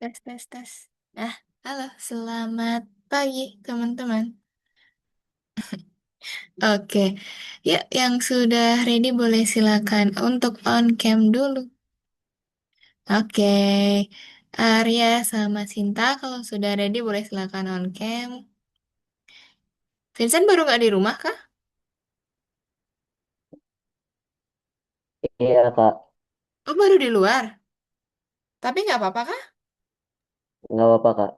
Tes, tes, tes. Nah, halo, selamat pagi, teman-teman. Oke, ya, yang sudah ready boleh silakan untuk on cam dulu. Oke, Arya sama Sinta, kalau sudah ready boleh silakan on cam. Vincent baru nggak di rumah kah? Iya kak, Oh, baru di luar. Tapi nggak apa-apa kah? nggak apa-apa kak.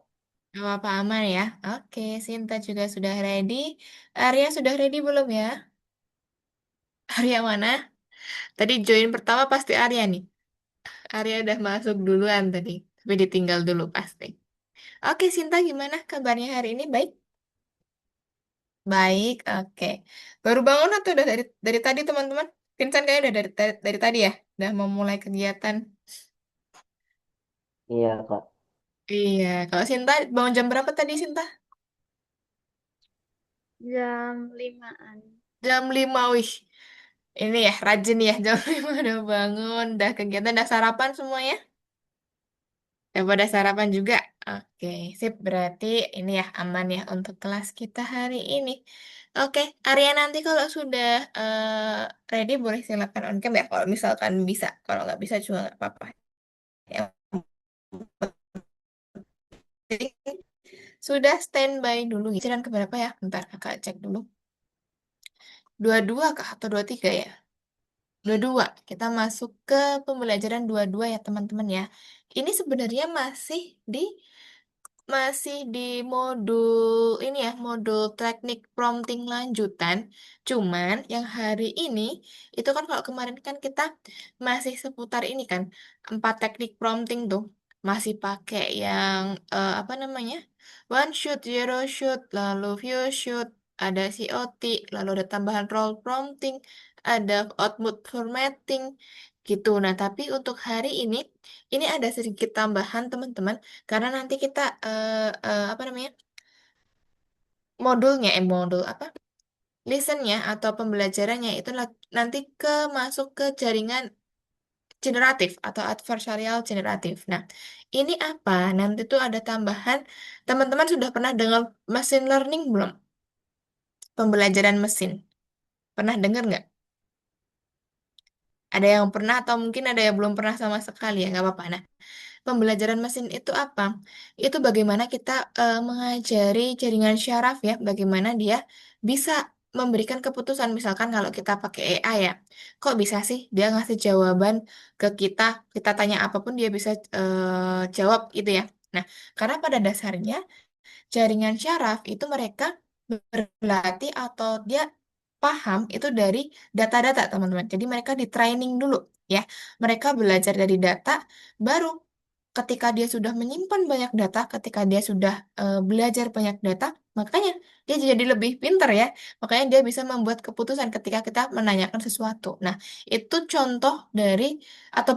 Nggak apa-apa, aman ya. Oke, Sinta juga sudah ready. Arya sudah ready belum ya? Arya mana? Tadi join pertama pasti Arya nih. Arya udah masuk duluan tadi, tapi ditinggal dulu pasti. Oke, Sinta gimana kabarnya hari ini? Baik? Baik, oke. Baru bangun atau udah dari tadi teman-teman? Vincent kayaknya udah dari tadi ya, udah mau mulai kegiatan. Iya kak, Iya, kalau Sinta bangun jam berapa tadi Sinta? Jam 5-an. Jam 5, wih. Ini ya, rajin ya, jam 5 udah bangun, udah kegiatan, udah sarapan semuanya? Udah pada sarapan juga? Oke, sip. Berarti ini ya aman ya untuk kelas kita hari ini. Oke, Arya nanti kalau sudah ready boleh silakan on cam ya. Kalau misalkan bisa, kalau nggak bisa juga nggak apa-apa. Yang penting sudah standby dulu. Giliran keberapa ya? Bentar kakak cek dulu. 22 kah atau 23 ya? 22. Kita masuk ke pembelajaran 22 ya teman-teman ya. Ini sebenarnya masih di modul ini ya, modul teknik prompting lanjutan. Cuman yang hari ini itu kan kalau kemarin kan kita masih seputar ini kan, 4 teknik prompting tuh. Masih pakai yang apa namanya? One shoot, zero shoot, lalu few shoot, ada COT, lalu ada tambahan role prompting, ada output formatting gitu. Nah, tapi untuk hari ini ada sedikit tambahan teman-teman karena nanti kita apa namanya modul apa listennya atau pembelajarannya itu nanti masuk ke jaringan generatif atau adversarial generatif. Nah, ini apa? Nanti tuh ada tambahan. Teman-teman sudah pernah dengar machine learning belum? Pembelajaran mesin. Pernah dengar nggak? Ada yang pernah atau mungkin ada yang belum pernah sama sekali ya, nggak apa-apa. Nah, pembelajaran mesin itu apa? Itu bagaimana kita mengajari jaringan syaraf ya, bagaimana dia bisa memberikan keputusan. Misalkan kalau kita pakai AI ya, kok bisa sih dia ngasih jawaban ke kita, kita tanya apapun dia bisa jawab gitu ya. Nah, karena pada dasarnya jaringan syaraf itu mereka berlatih atau dia paham itu dari data-data teman-teman. Jadi mereka di training dulu ya. Mereka belajar dari data, baru ketika dia sudah menyimpan banyak data, ketika dia sudah belajar banyak data, makanya dia jadi lebih pintar ya. Makanya dia bisa membuat keputusan ketika kita menanyakan sesuatu. Nah, itu contoh dari atau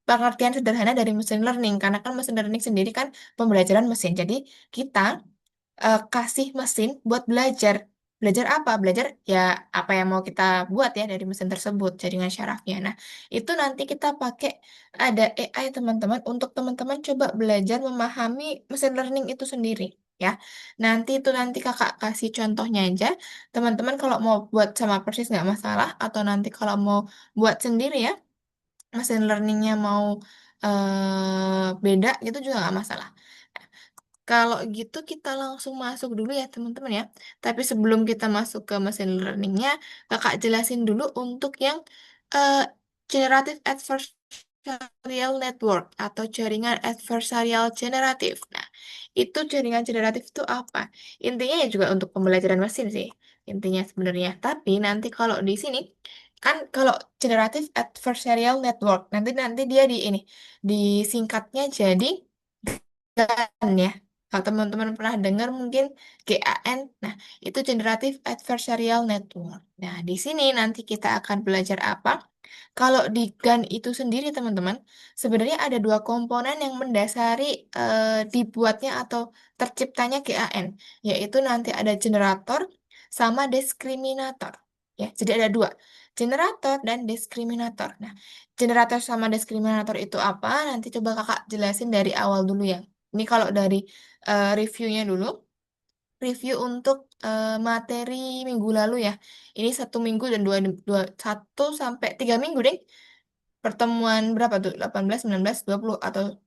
pengertian sederhana dari machine learning. Karena kan machine learning sendiri kan pembelajaran mesin. Jadi kita kasih mesin buat belajar. Belajar apa? Belajar ya apa yang mau kita buat ya dari mesin tersebut, jaringan syarafnya. Nah, itu nanti kita pakai ada AI teman-teman untuk teman-teman coba belajar memahami mesin learning itu sendiri ya. Nanti kakak kasih contohnya aja. Teman-teman kalau mau buat sama persis nggak masalah atau nanti kalau mau buat sendiri ya, mesin learningnya mau beda gitu juga nggak masalah. Kalau gitu kita langsung masuk dulu ya teman-teman ya. Tapi sebelum kita masuk ke machine learningnya, kakak jelasin dulu untuk yang eh, generative adversarial network atau jaringan adversarial generatif. Nah, itu jaringan generatif itu apa? Intinya ya juga untuk pembelajaran mesin sih. Intinya sebenarnya. Tapi nanti kalau di sini kan kalau generative adversarial network nanti nanti dia di ini disingkatnya jadi GAN ya. Kalau teman-teman pernah dengar mungkin GAN. Nah, itu Generative Adversarial Network. Nah, di sini nanti kita akan belajar apa? Kalau di GAN itu sendiri, teman-teman, sebenarnya ada dua komponen yang mendasari dibuatnya atau terciptanya GAN, yaitu nanti ada generator sama diskriminator. Ya, jadi ada dua, generator dan diskriminator. Nah, generator sama diskriminator itu apa? Nanti coba kakak jelasin dari awal dulu ya. Ini kalau dari reviewnya dulu, review untuk materi minggu lalu ya. Ini 1 minggu dan 1 sampai 3 minggu deh. Pertemuan berapa tuh? 18, 19, 20 atau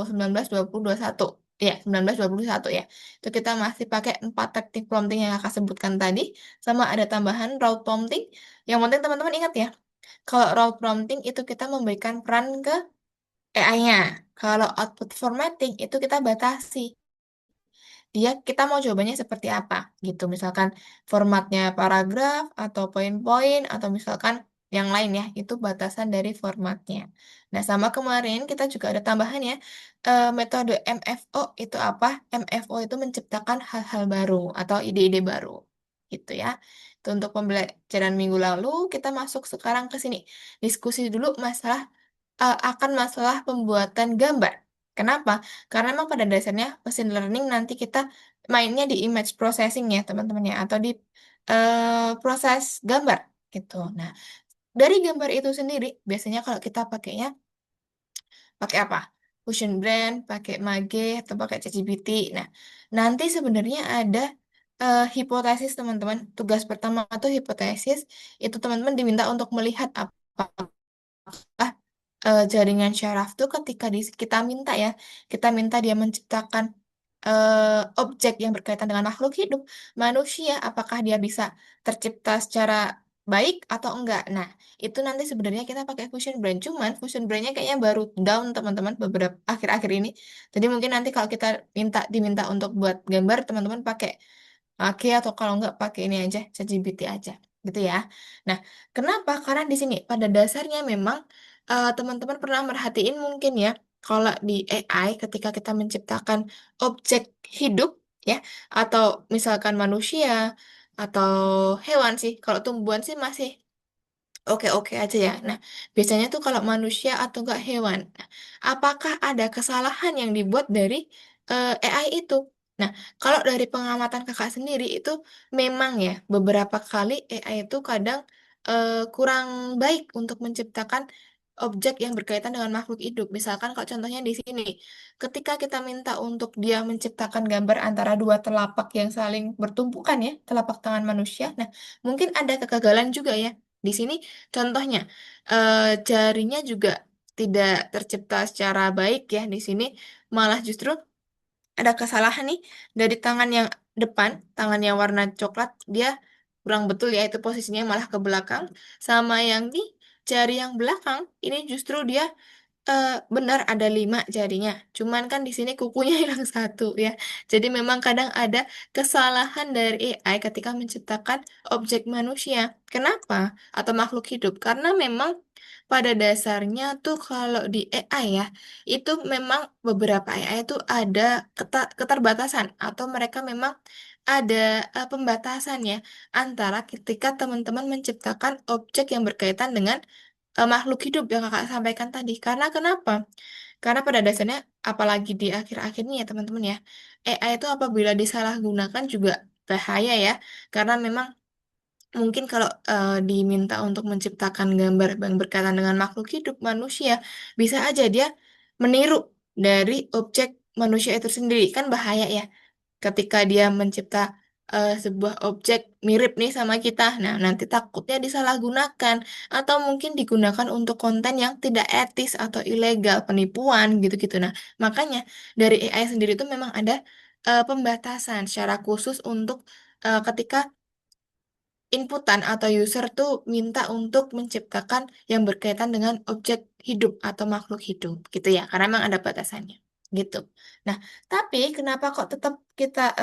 19, 20, 21. Ya, 19, 20, 21 ya. Itu kita masih pakai 4 teknik prompting yang kakak sebutkan tadi. Sama ada tambahan route prompting. Yang penting teman-teman ingat ya, kalau route prompting itu kita memberikan peran ke AI-nya. Kalau output formatting itu kita batasi dia kita mau jawabannya seperti apa gitu. Misalkan formatnya paragraf atau poin-poin atau misalkan yang lain ya, itu batasan dari formatnya. Nah, sama kemarin kita juga ada tambahan ya, metode MFO itu apa? MFO itu menciptakan hal-hal baru atau ide-ide baru gitu ya. Itu untuk pembelajaran minggu lalu, kita masuk sekarang ke sini. Diskusi dulu akan masalah pembuatan gambar. Kenapa? Karena memang pada dasarnya machine learning nanti kita mainnya di image processing ya teman-teman ya, atau di proses gambar gitu. Nah, dari gambar itu sendiri biasanya kalau kita pakainya pakai apa? Fusion Brand, pakai Mage, atau pakai ChatGPT. Nah, nanti sebenarnya ada hipotesis teman-teman. Tugas pertama itu hipotesis. Itu teman-teman diminta untuk melihat apa jaringan syaraf tuh ketika kita minta ya, kita minta dia menciptakan objek yang berkaitan dengan makhluk hidup, manusia, apakah dia bisa tercipta secara baik atau enggak. Nah, itu nanti sebenarnya kita pakai Fusion Brain, cuman Fusion Brain-nya kayaknya baru down teman-teman beberapa akhir-akhir ini. Jadi mungkin nanti kalau kita diminta untuk buat gambar, teman-teman pakai Oke, atau kalau enggak pakai ini aja, ChatGPT aja, gitu ya. Nah, kenapa? Karena di sini pada dasarnya memang teman-teman pernah merhatiin mungkin ya, kalau di AI ketika kita menciptakan objek hidup ya, atau misalkan manusia atau hewan sih, kalau tumbuhan sih masih oke-oke aja ya. Nah, biasanya tuh kalau manusia atau enggak hewan, nah, apakah ada kesalahan yang dibuat dari AI itu? Nah, kalau dari pengamatan kakak sendiri itu memang ya beberapa kali AI itu kadang kurang baik untuk menciptakan objek yang berkaitan dengan makhluk hidup. Misalkan kalau contohnya di sini, ketika kita minta untuk dia menciptakan gambar antara dua telapak yang saling bertumpukan ya, telapak tangan manusia. Nah, mungkin ada kegagalan juga ya. Di sini contohnya, jarinya juga tidak tercipta secara baik ya. Di sini malah justru ada kesalahan nih dari tangan yang depan, tangan yang warna coklat, dia kurang betul ya itu posisinya malah ke belakang. Sama yang di jari yang belakang, ini justru dia benar ada 5 jarinya. Cuman kan di sini kukunya yang satu ya. Jadi memang kadang ada kesalahan dari AI ketika menciptakan objek manusia. Kenapa? Atau makhluk hidup? Karena memang pada dasarnya tuh kalau di AI ya, itu memang beberapa AI itu ada keterbatasan atau mereka memang ada pembatasan ya antara ketika teman-teman menciptakan objek yang berkaitan dengan makhluk hidup yang kakak sampaikan tadi. Karena kenapa? Karena pada dasarnya, apalagi di akhir-akhir ini ya teman-teman ya, AI itu apabila disalahgunakan juga bahaya ya. Karena memang mungkin kalau diminta untuk menciptakan gambar yang berkaitan dengan makhluk hidup manusia, bisa aja dia meniru dari objek manusia itu sendiri. Kan bahaya ya ketika dia mencipta sebuah objek mirip nih sama kita. Nah, nanti takutnya disalahgunakan atau mungkin digunakan untuk konten yang tidak etis atau ilegal, penipuan gitu-gitu. Nah, makanya dari AI sendiri itu memang ada pembatasan secara khusus untuk ketika inputan atau user tuh minta untuk menciptakan yang berkaitan dengan objek hidup atau makhluk hidup gitu ya, karena memang ada batasannya gitu. Nah, tapi kenapa kok tetap kita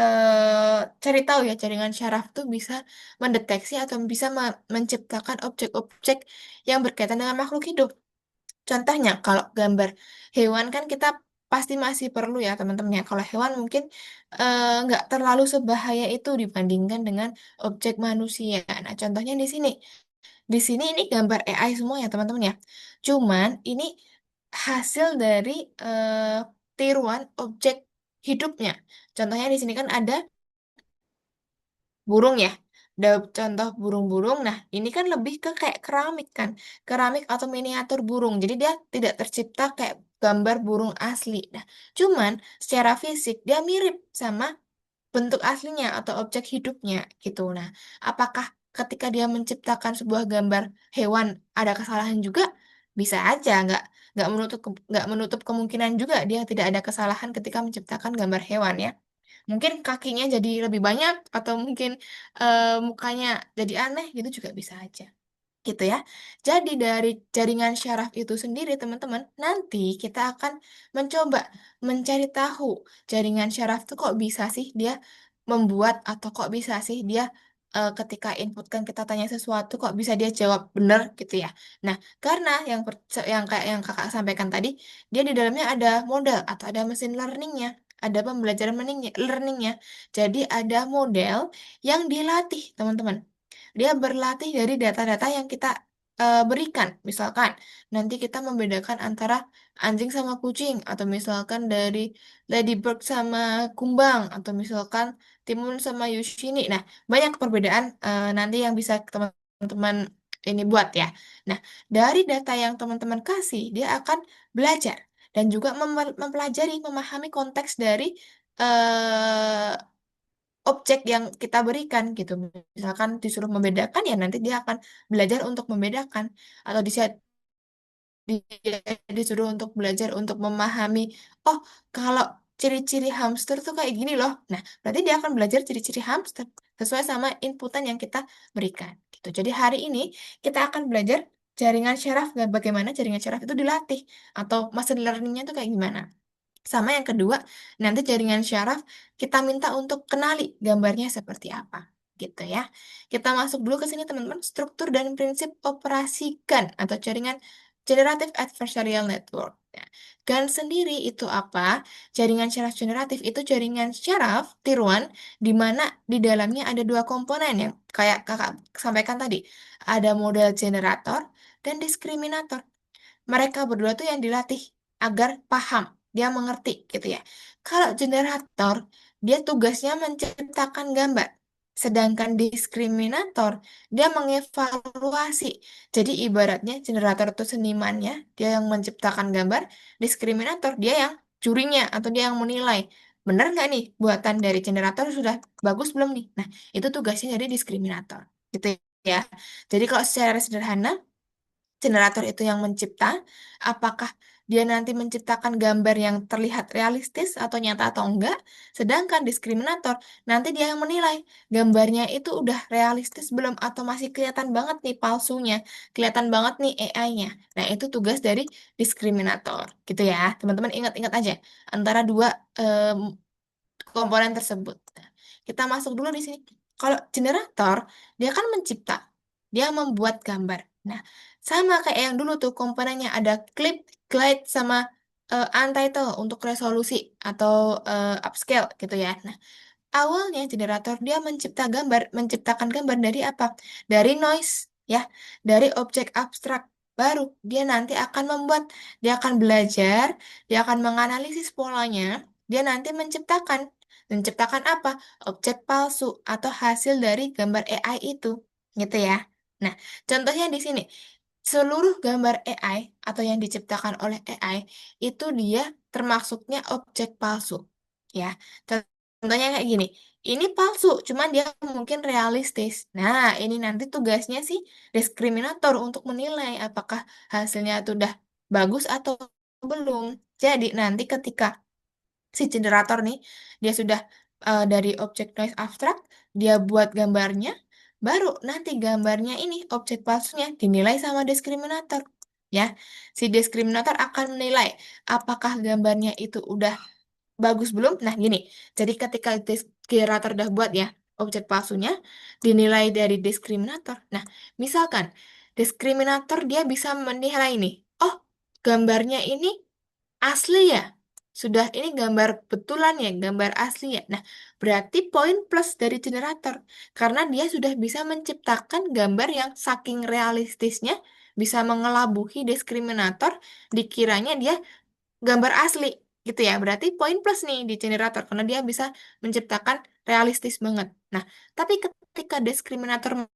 cari tahu ya jaringan syaraf tuh bisa mendeteksi atau bisa menciptakan objek-objek yang berkaitan dengan makhluk hidup? Contohnya, kalau gambar hewan kan kita pasti masih perlu ya teman-teman ya. Kalau hewan mungkin nggak terlalu sebahaya itu dibandingkan dengan objek manusia. Nah, contohnya di sini. Di sini ini gambar AI semua ya teman-teman ya. Cuman ini hasil dari tiruan objek hidupnya. Contohnya di sini kan ada burung ya. Ada contoh burung-burung. Nah, ini kan lebih ke kayak keramik kan. Keramik atau miniatur burung. Jadi dia tidak tercipta kayak gambar burung asli. Nah, cuman secara fisik dia mirip sama bentuk aslinya atau objek hidupnya gitu. Nah, apakah ketika dia menciptakan sebuah gambar hewan ada kesalahan juga? Bisa aja, nggak menutup kemungkinan juga dia tidak ada kesalahan ketika menciptakan gambar hewan ya. Mungkin kakinya jadi lebih banyak atau mungkin mukanya jadi aneh gitu juga bisa aja gitu ya. Jadi dari jaringan syaraf itu sendiri teman-teman, nanti kita akan mencoba mencari tahu jaringan syaraf itu kok bisa sih dia membuat atau kok bisa sih dia ketika inputkan kita tanya sesuatu kok bisa dia jawab benar gitu ya. Nah, karena yang kayak yang kakak sampaikan tadi, dia di dalamnya ada model atau ada mesin learningnya, ada pembelajaran learningnya. Jadi ada model yang dilatih teman-teman. Dia berlatih dari data-data yang kita berikan. Misalkan nanti kita membedakan antara anjing sama kucing, atau misalkan dari ladybird sama kumbang, atau misalkan timun sama yushini. Nah, banyak perbedaan nanti yang bisa teman-teman ini buat ya. Nah, dari data yang teman-teman kasih, dia akan belajar dan juga mempelajari, memahami konteks dari eh, objek yang kita berikan gitu. Misalkan disuruh membedakan ya nanti dia akan belajar untuk membedakan atau dia disuruh untuk belajar untuk memahami oh kalau ciri-ciri hamster tuh kayak gini loh. Nah, berarti dia akan belajar ciri-ciri hamster sesuai sama inputan yang kita berikan gitu. Jadi hari ini kita akan belajar jaringan syaraf dan bagaimana jaringan syaraf itu dilatih atau machine learningnya itu kayak gimana. Sama yang kedua, nanti jaringan syaraf kita minta untuk kenali gambarnya seperti apa, gitu ya. Kita masuk dulu ke sini teman-teman, struktur dan prinsip operasikan atau jaringan generative adversarial network. Nah, GAN sendiri itu apa? Jaringan syaraf generatif itu jaringan syaraf tiruan di mana di dalamnya ada dua komponen yang kayak kakak sampaikan tadi. Ada model generator dan diskriminator. Mereka berdua tuh yang dilatih agar paham, dia mengerti gitu ya. Kalau generator, dia tugasnya menciptakan gambar. Sedangkan diskriminator, dia mengevaluasi. Jadi ibaratnya generator itu senimannya, dia yang menciptakan gambar, diskriminator, dia yang jurinya atau dia yang menilai. Benar nggak nih buatan dari generator sudah bagus belum nih? Nah, itu tugasnya dari diskriminator. Gitu ya. Jadi kalau secara sederhana, generator itu yang mencipta, apakah dia nanti menciptakan gambar yang terlihat realistis atau nyata atau enggak, sedangkan diskriminator nanti dia yang menilai gambarnya itu udah realistis belum atau masih kelihatan banget nih palsunya, kelihatan banget nih AI-nya. Nah, itu tugas dari diskriminator, gitu ya. Teman-teman ingat-ingat aja antara dua komponen tersebut. Nah, kita masuk dulu di sini. Kalau generator, dia kan mencipta, dia membuat gambar. Nah, sama kayak yang dulu tuh komponennya ada clip, glide, sama untitled untuk resolusi atau upscale gitu ya. Nah, awalnya generator dia menciptakan gambar dari apa? Dari noise, ya, dari objek abstrak. Baru dia nanti akan membuat, dia akan belajar, dia akan menganalisis polanya, dia nanti menciptakan apa? Objek palsu atau hasil dari gambar AI itu, gitu ya. Nah, contohnya di sini, seluruh gambar AI atau yang diciptakan oleh AI itu dia termasuknya objek palsu, ya. Contohnya kayak gini, ini palsu, cuman dia mungkin realistis. Nah, ini nanti tugasnya sih diskriminator untuk menilai apakah hasilnya itu udah bagus atau belum. Jadi nanti ketika si generator nih, dia sudah dari objek noise abstract, dia buat gambarnya, baru nanti gambarnya ini, objek palsunya, dinilai sama diskriminator. Ya, si diskriminator akan menilai apakah gambarnya itu udah bagus belum? Nah, gini. Jadi ketika generator udah buat ya objek palsunya dinilai dari diskriminator. Nah, misalkan diskriminator dia bisa menilai nih. Oh, gambarnya ini asli ya. Sudah ini gambar betulan ya, gambar asli ya. Nah, berarti poin plus dari generator karena dia sudah bisa menciptakan gambar yang saking realistisnya bisa mengelabuhi diskriminator dikiranya dia gambar asli gitu ya. Berarti poin plus nih di generator karena dia bisa menciptakan realistis banget. Nah, tapi ketika diskriminator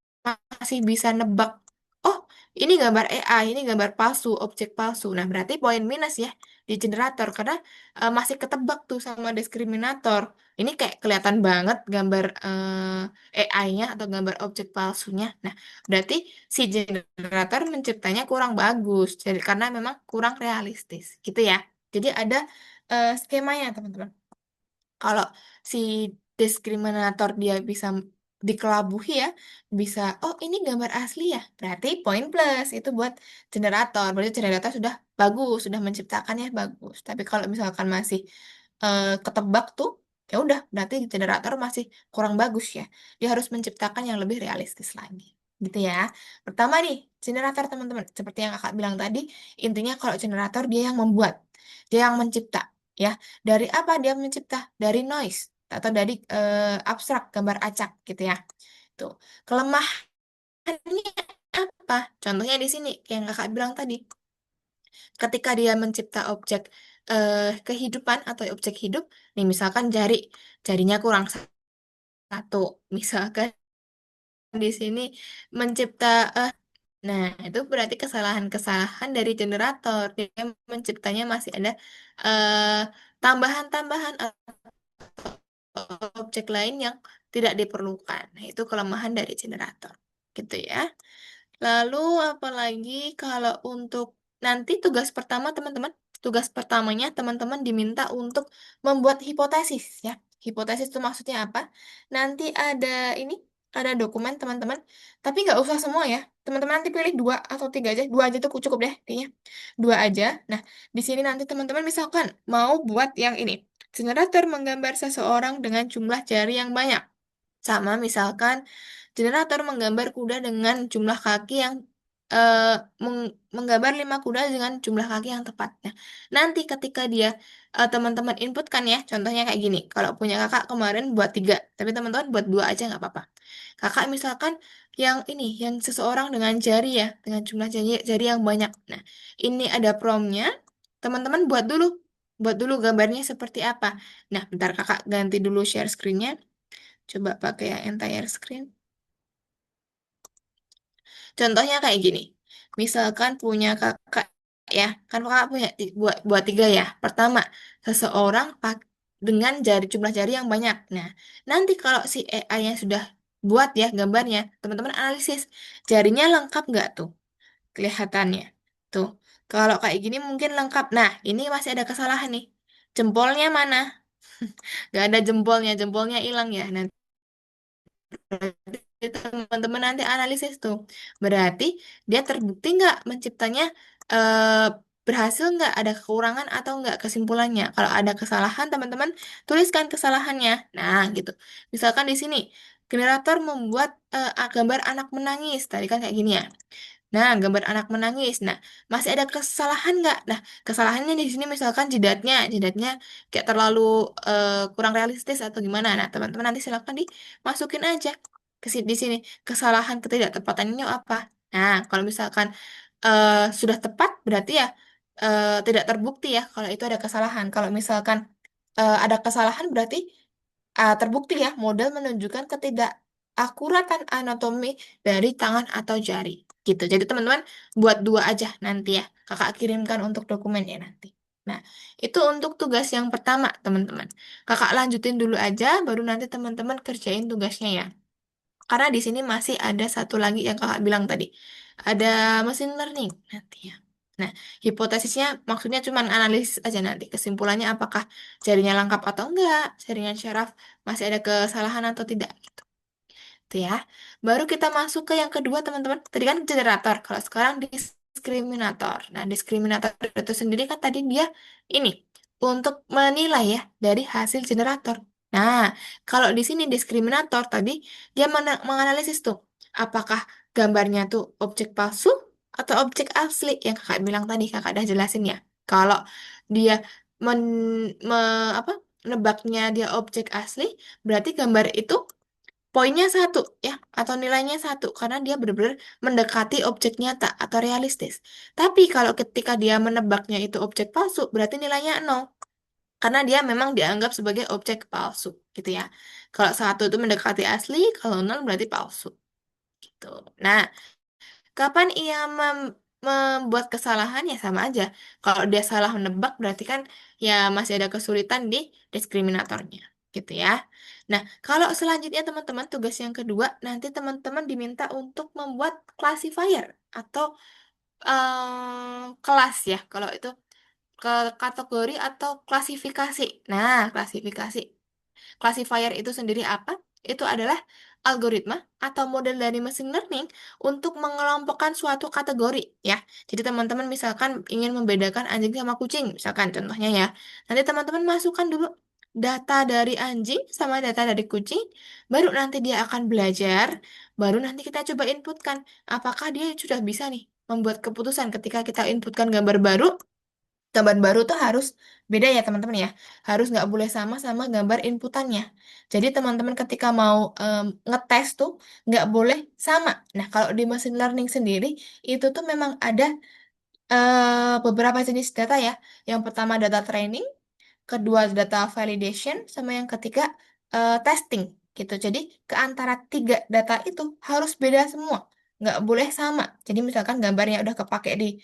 masih bisa nebak, oh ini gambar AI, ini gambar palsu, objek palsu. Nah, berarti poin minus ya di generator karena masih ketebak tuh sama diskriminator. Ini kayak kelihatan banget gambar AI-nya atau gambar objek palsunya. Nah, berarti si generator menciptanya kurang bagus, jadi karena memang kurang realistis, gitu ya. Jadi ada skemanya, teman-teman. Kalau si diskriminator dia bisa dikelabuhi ya, bisa, oh ini gambar asli ya, berarti poin plus itu buat generator. Berarti generator sudah bagus, sudah menciptakannya bagus. Tapi kalau misalkan masih ketebak tuh, ya udah, berarti generator masih kurang bagus ya. Dia harus menciptakan yang lebih realistis lagi. Gitu ya. Pertama nih, generator teman-teman. Seperti yang kakak bilang tadi, intinya kalau generator dia yang membuat, dia yang mencipta. Ya, dari apa dia mencipta? Dari noise atau dari abstrak, gambar acak gitu ya. Tuh. Kelemahannya apa? Contohnya di sini yang kakak bilang tadi. Ketika dia mencipta objek kehidupan atau objek hidup, nih misalkan jarinya kurang satu, misalkan di sini mencipta nah, itu berarti kesalahan-kesalahan dari generator. Dia menciptanya masih ada eh, tambahan-tambahan objek lain yang tidak diperlukan. Nah, itu kelemahan dari generator. Gitu ya. Lalu apalagi kalau untuk nanti tugas pertama teman-teman, tugas pertamanya teman-teman diminta untuk membuat hipotesis ya. Hipotesis itu maksudnya apa? Nanti ada ini, ada dokumen teman-teman, tapi nggak usah semua ya. Teman-teman nanti pilih dua atau tiga aja, dua aja tuh cukup deh kayaknya. Dua aja. Nah, di sini nanti teman-teman misalkan mau buat yang ini. Generator menggambar seseorang dengan jumlah jari yang banyak. Sama misalkan generator menggambar kuda dengan jumlah kaki yang eh, menggambar 5 kuda dengan jumlah kaki yang tepat. Nah, nanti ketika dia teman-teman inputkan ya, contohnya kayak gini. Kalau punya kakak kemarin buat tiga, tapi teman-teman buat dua aja nggak apa-apa. Kakak misalkan yang ini, yang seseorang dengan jari ya, dengan jumlah jari yang banyak. Nah, ini ada promnya. Teman-teman buat dulu gambarnya seperti apa. Nah, bentar kakak ganti dulu share screen-nya. Coba pakai yang entire screen. Contohnya kayak gini. Misalkan punya kakak ya, kan kakak punya buat buat tiga ya. Pertama, seseorang dengan jumlah jari yang banyak. Nah, nanti kalau si AI-nya sudah buat ya gambarnya, teman-teman analisis jarinya lengkap nggak tuh kelihatannya. Tuh, kalau kayak gini mungkin lengkap. Nah, ini masih ada kesalahan nih. Jempolnya mana? Nggak ada jempolnya, jempolnya hilang ya. Nah, jadi teman-teman nanti analisis tuh. Berarti dia terbukti nggak menciptanya eh, berhasil nggak ada kekurangan atau nggak kesimpulannya. Kalau ada kesalahan teman-teman tuliskan kesalahannya. Nah gitu. Misalkan di sini generator membuat gambar anak menangis. Tadi kan kayak gini ya. Nah, gambar anak menangis. Nah, masih ada kesalahan nggak? Nah, kesalahannya di sini misalkan jidatnya kayak terlalu kurang realistis atau gimana. Nah, teman-teman nanti silakan dimasukin aja di sini. Kesalahan ketidaktepatannya apa? Nah, kalau misalkan sudah tepat, berarti ya tidak terbukti ya kalau itu ada kesalahan. Kalau misalkan ada kesalahan, berarti terbukti ya model menunjukkan ketidakakuratan anatomi dari tangan atau jari. Gitu. Jadi teman-teman buat dua aja nanti ya. Kakak kirimkan untuk dokumennya nanti. Nah, itu untuk tugas yang pertama, teman-teman. Kakak lanjutin dulu aja, baru nanti teman-teman kerjain tugasnya ya. Karena di sini masih ada satu lagi yang kakak bilang tadi. Ada machine learning nanti ya. Nah, hipotesisnya maksudnya cuma analisis aja nanti. Kesimpulannya apakah jarinya lengkap atau enggak, jaringan syaraf masih ada kesalahan atau tidak gitu. Itu ya. Baru kita masuk ke yang kedua, teman-teman. Tadi kan generator. Kalau sekarang diskriminator. Nah, diskriminator itu sendiri kan tadi dia ini untuk menilai ya dari hasil generator. Nah, kalau di sini diskriminator tadi dia menganalisis tuh apakah gambarnya tuh objek palsu atau objek asli yang kakak bilang tadi, kakak udah jelasin ya. Kalau dia men, apa nebaknya dia objek asli, berarti gambar itu poinnya satu ya, atau nilainya satu karena dia benar-benar mendekati objek nyata atau realistis. Tapi kalau ketika dia menebaknya itu objek palsu, berarti nilainya nol karena dia memang dianggap sebagai objek palsu gitu ya. Kalau satu itu mendekati asli, kalau nol berarti palsu gitu. Nah, Kapan ia membuat kesalahan ya sama aja. Kalau dia salah menebak berarti kan ya masih ada kesulitan di diskriminatornya, gitu ya. Nah, kalau selanjutnya teman-teman tugas yang kedua nanti teman-teman diminta untuk membuat classifier atau kelas ya. Kalau itu ke kategori atau klasifikasi. Nah, klasifikasi. Classifier itu sendiri apa? Itu adalah algoritma atau model dari machine learning untuk mengelompokkan suatu kategori ya. Jadi teman-teman misalkan ingin membedakan anjing sama kucing, misalkan contohnya ya. Nanti teman-teman masukkan dulu data dari anjing sama data dari kucing, baru nanti dia akan belajar, baru nanti kita coba inputkan apakah dia sudah bisa nih membuat keputusan ketika kita inputkan gambar baru. Gambar baru tuh harus beda ya teman-teman ya. Harus nggak boleh sama sama gambar inputannya. Jadi teman-teman ketika mau ngetes tuh nggak boleh sama. Nah kalau di machine learning sendiri itu tuh memang ada beberapa jenis data ya. Yang pertama data training, kedua data validation, sama yang ketiga testing gitu. Jadi ke antara tiga data itu harus beda semua, nggak boleh sama. Jadi misalkan gambarnya udah kepake di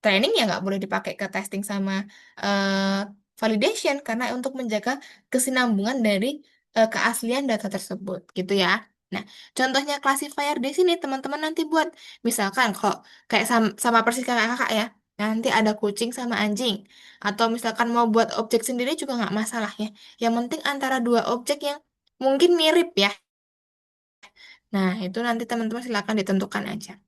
training ya nggak boleh dipakai ke testing sama eh, validation karena untuk menjaga kesinambungan dari keaslian data tersebut gitu ya. Nah, contohnya classifier di sini teman-teman nanti buat misalkan kok kayak sama persis kayak kakak ya. Nanti ada kucing sama anjing. Atau misalkan mau buat objek sendiri juga nggak masalah ya. Yang penting antara dua objek yang mungkin mirip ya. Nah, itu nanti teman-teman silakan ditentukan aja.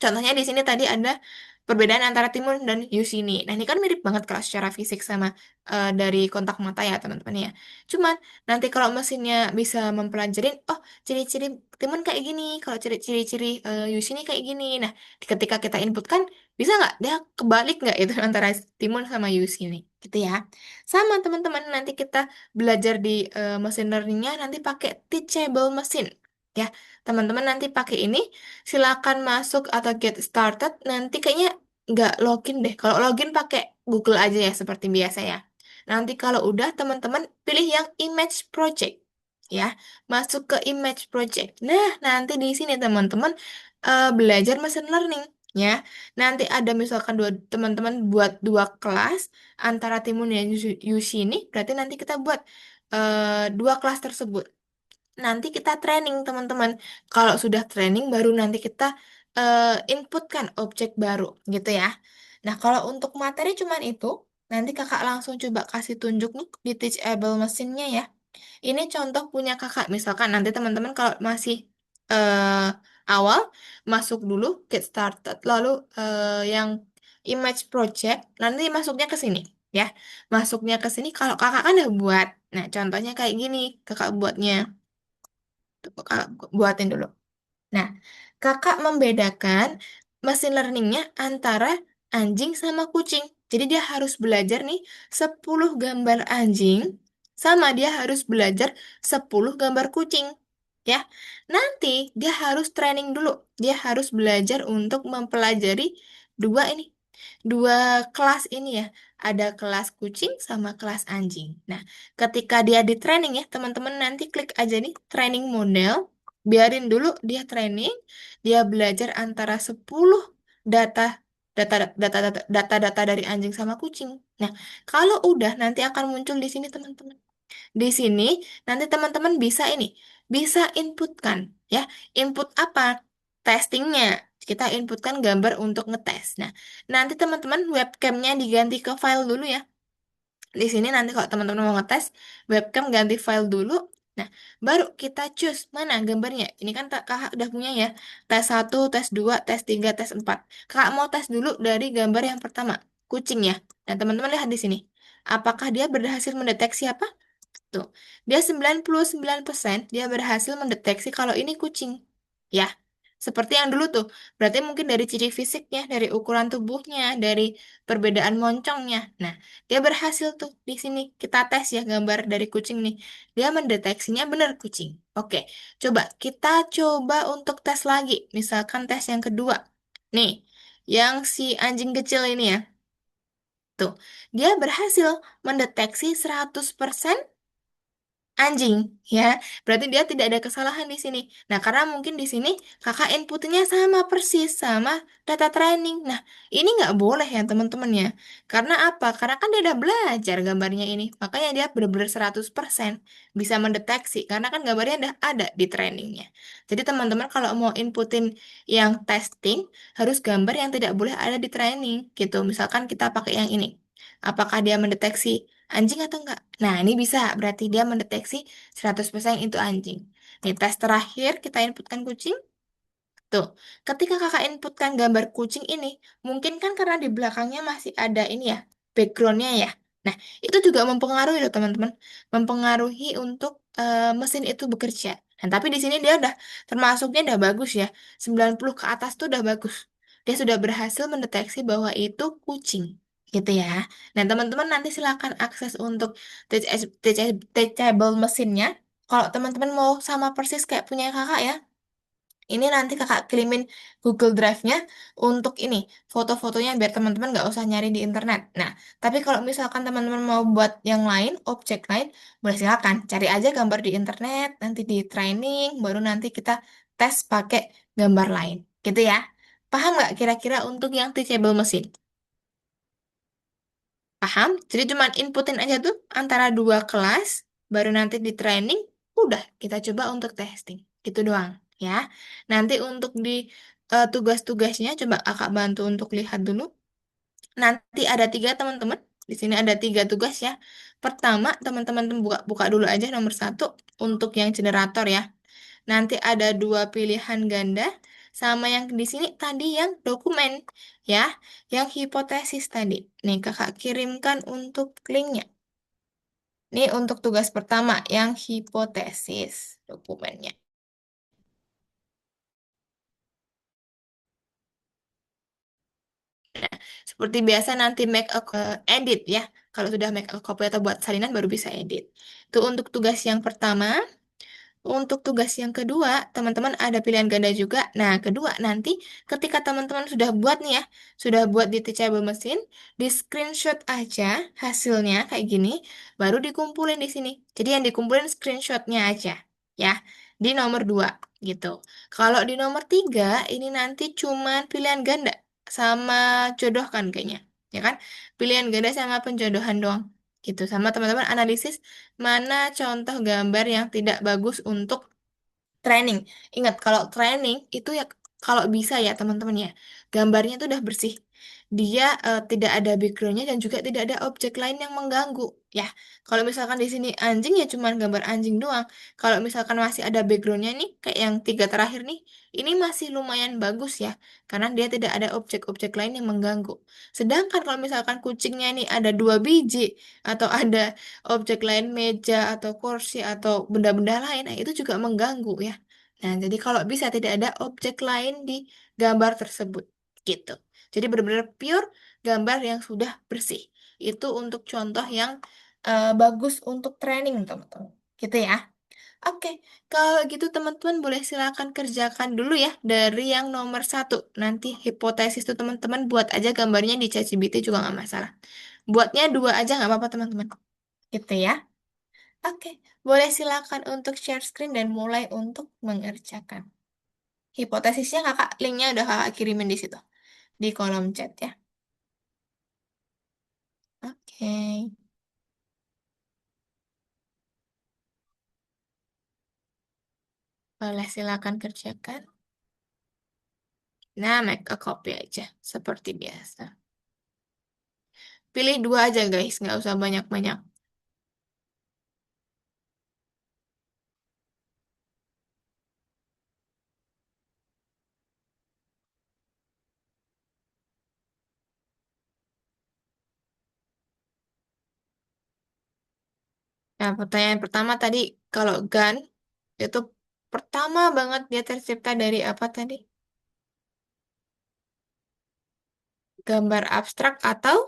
Contohnya di sini tadi ada perbedaan antara timun dan Yusini. Nah, ini kan mirip banget kalau secara fisik sama dari kontak mata ya, teman-teman ya. Cuman nanti kalau mesinnya bisa mempelajarin, oh, ciri-ciri timun kayak gini, kalau ciri-ciri Yusini kayak gini. Nah, ketika kita input kan, bisa nggak dia kebalik nggak itu antara timun sama Yusini, gitu ya. Sama teman-teman, nanti kita belajar di mesin learningnya nanti pakai teachable mesin. Ya, teman-teman nanti pakai ini silakan masuk atau get started. Nanti kayaknya nggak login deh. Kalau login pakai Google aja ya seperti biasa ya. Nanti kalau udah teman-teman pilih yang image project ya. Masuk ke image project. Nah, nanti di sini teman-teman belajar machine learning ya. Nanti ada misalkan dua teman-teman buat dua kelas antara Timun dan Yusi ini, berarti nanti kita buat dua kelas tersebut. Nanti kita training, teman-teman. Kalau sudah training, baru nanti kita inputkan objek baru, gitu ya. Nah, kalau untuk materi cuman itu, nanti kakak langsung coba kasih tunjuk nih di teachable mesinnya ya. Ini contoh punya kakak, misalkan nanti teman-teman kalau masih eh, awal, masuk dulu, get started, lalu yang image project, nanti masuknya ke sini. Ya, masuknya ke sini kalau kakak kan udah buat. Nah, contohnya kayak gini, kakak buatnya. Tuh, kakak buatin dulu. Nah, kakak membedakan mesin learningnya antara anjing sama kucing. Jadi dia harus belajar nih 10 gambar anjing, sama dia harus belajar 10 gambar kucing. Ya, nanti dia harus training dulu. Dia harus belajar untuk mempelajari dua ini, dua kelas ini ya. Ada kelas kucing sama kelas anjing. Nah, ketika dia di training ya, teman-teman nanti klik aja nih training model. Biarin dulu dia training, dia belajar antara 10 data data dari anjing sama kucing. Nah, kalau udah nanti akan muncul di sini teman-teman. Di sini nanti teman-teman bisa ini, bisa inputkan ya. Input apa? Testingnya. Kita inputkan gambar untuk ngetes. Nah, nanti teman-teman webcamnya diganti ke file dulu ya. Di sini nanti kalau teman-teman mau ngetes, webcam ganti file dulu. Nah, baru kita choose mana gambarnya. Ini kan kakak udah punya ya. Tes satu, tes 2, tes 3, tes 4. Kakak mau tes dulu dari gambar yang pertama, kucing ya. Nah, teman-teman lihat di sini. Apakah dia berhasil mendeteksi apa? Tuh, dia 99% dia berhasil mendeteksi kalau ini kucing. Ya, seperti yang dulu tuh. Berarti mungkin dari ciri fisiknya, dari ukuran tubuhnya, dari perbedaan moncongnya. Nah, dia berhasil tuh di sini. Kita tes ya gambar dari kucing nih. Dia mendeteksinya benar kucing. Oke, coba kita coba untuk tes lagi. Misalkan tes yang kedua. Nih, yang si anjing kecil ini ya. Tuh, dia berhasil mendeteksi 100% anjing, ya. Berarti dia tidak ada kesalahan di sini. Nah, karena mungkin di sini kakak inputnya sama persis sama data training. Nah, ini nggak boleh ya teman-teman ya. Karena apa? Karena kan dia udah belajar gambarnya ini. Makanya dia benar-benar 100% bisa mendeteksi. Karena kan gambarnya udah ada di trainingnya. Jadi teman-teman kalau mau inputin yang testing, harus gambar yang tidak boleh ada di training gitu. Misalkan kita pakai yang ini. Apakah dia mendeteksi anjing atau enggak? Nah, ini bisa. Berarti dia mendeteksi 100% itu anjing. Nih, tes terakhir kita inputkan kucing. Tuh, ketika kakak inputkan gambar kucing ini, mungkin kan karena di belakangnya masih ada ini ya, backgroundnya ya. Nah, itu juga mempengaruhi loh teman-teman. Mempengaruhi untuk mesin itu bekerja. Nah, tapi di sini dia udah termasuknya udah bagus ya. 90 ke atas tuh udah bagus. Dia sudah berhasil mendeteksi bahwa itu kucing. Gitu ya. Nah, teman-teman nanti silakan akses untuk teachable mesinnya. Kalau teman-teman mau sama persis kayak punya kakak ya, ini nanti kakak kirimin Google Drive-nya untuk ini, foto-fotonya biar teman-teman nggak usah nyari di internet. Nah, tapi kalau misalkan teman-teman mau buat yang lain, objek lain, boleh silakan. Cari aja gambar di internet, nanti di training, baru nanti kita tes pakai gambar lain. Gitu ya. Paham nggak kira-kira untuk yang teachable mesin? Paham? Jadi cuma inputin aja tuh antara dua kelas, baru nanti di training, udah kita coba untuk testing. Gitu doang, ya. Nanti untuk di tugas-tugasnya, coba kakak bantu untuk lihat dulu. Nanti ada tiga teman-teman. Di sini ada tiga tugas ya. Pertama, teman-teman buka dulu aja nomor satu untuk yang generator ya. Nanti ada dua pilihan ganda sama yang di sini tadi yang dokumen ya, yang hipotesis tadi. Nih kakak kirimkan untuk linknya. Nih untuk tugas pertama yang hipotesis dokumennya. Seperti biasa nanti edit ya. Kalau sudah make a copy atau buat salinan baru bisa edit. Itu untuk tugas yang pertama. Untuk tugas yang kedua, teman-teman ada pilihan ganda juga. Nah, kedua nanti ketika teman-teman sudah buat nih ya, sudah buat di teachable mesin, di screenshot aja hasilnya kayak gini, baru dikumpulin di sini. Jadi yang dikumpulin screenshotnya aja, ya, di nomor 2 gitu. Kalau di nomor 3, ini nanti cuman pilihan ganda sama jodohkan kayaknya, ya kan? Pilihan ganda sama penjodohan doang. Gitu, sama teman-teman analisis mana contoh gambar yang tidak bagus untuk training. Ingat, kalau training itu ya kalau bisa ya teman-teman ya, gambarnya itu udah bersih. Dia tidak ada backgroundnya dan juga tidak ada objek lain yang mengganggu. Ya, kalau misalkan di sini anjing ya cuman gambar anjing doang. Kalau misalkan masih ada backgroundnya nih, kayak yang tiga terakhir nih, ini masih lumayan bagus ya, karena dia tidak ada objek-objek lain yang mengganggu. Sedangkan kalau misalkan kucingnya ini ada dua biji atau ada objek lain meja atau kursi atau benda-benda lain, nah itu juga mengganggu ya. Nah, jadi kalau bisa tidak ada objek lain di gambar tersebut gitu. Jadi benar-benar pure gambar yang sudah bersih. Itu untuk contoh yang bagus untuk training teman-teman. Gitu ya. Oke, kalau gitu teman-teman boleh silakan kerjakan dulu ya dari yang nomor satu. Nanti hipotesis itu teman-teman buat aja gambarnya di ChatGPT juga nggak masalah. Buatnya dua aja nggak apa-apa teman-teman. Gitu ya. Oke, boleh silakan untuk share screen dan mulai untuk mengerjakan. Hipotesisnya kakak, linknya udah kakak kirimin di situ, di kolom chat ya. Oke, boleh silakan kerjakan. Nah, make a copy aja, seperti biasa. Pilih dua aja guys, nggak usah banyak-banyak. Nah, pertanyaan pertama tadi, kalau GAN, itu pertama banget dia tercipta dari apa tadi? Gambar abstrak atau?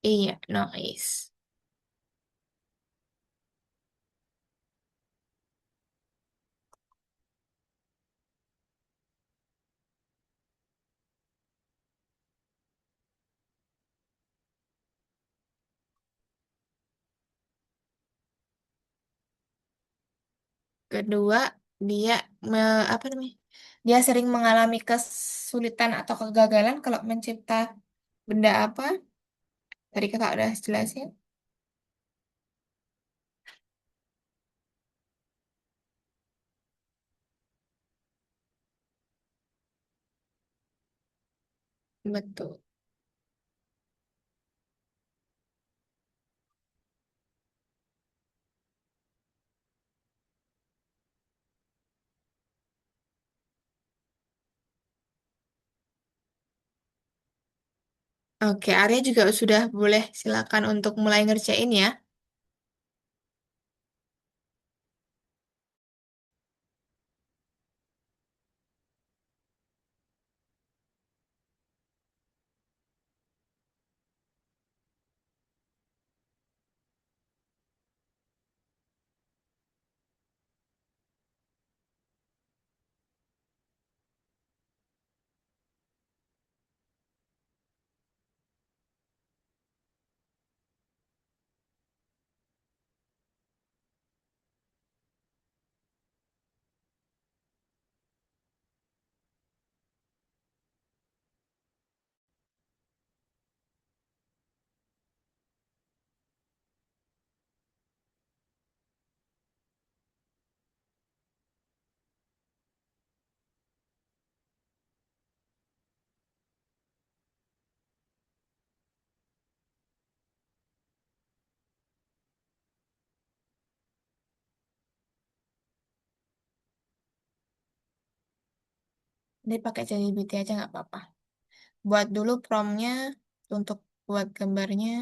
Iya, noise. Kedua, dia apa namanya? Dia sering mengalami kesulitan atau kegagalan kalau mencipta benda apa? Tadi kakak udah jelasin. Betul. Oke, Arya juga sudah boleh silakan untuk mulai ngerjain ya. Ini pakai ChatGPT aja nggak apa-apa. Buat dulu promptnya untuk buat gambarnya.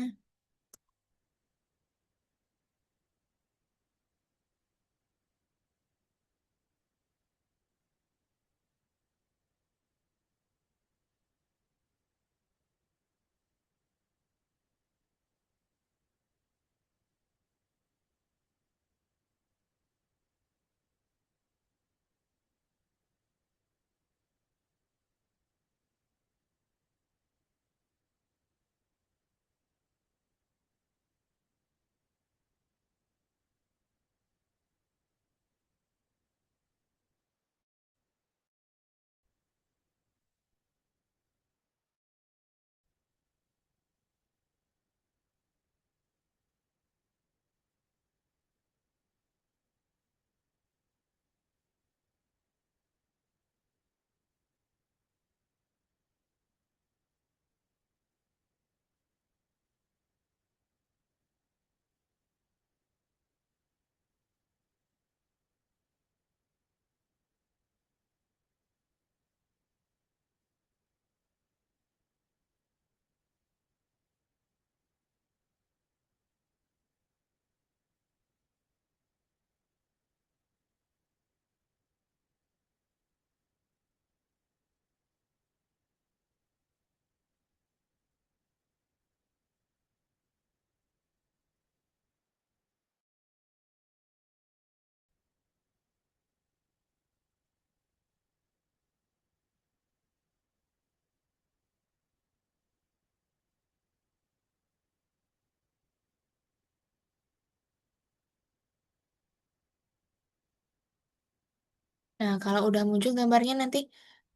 Nah, kalau udah muncul gambarnya nanti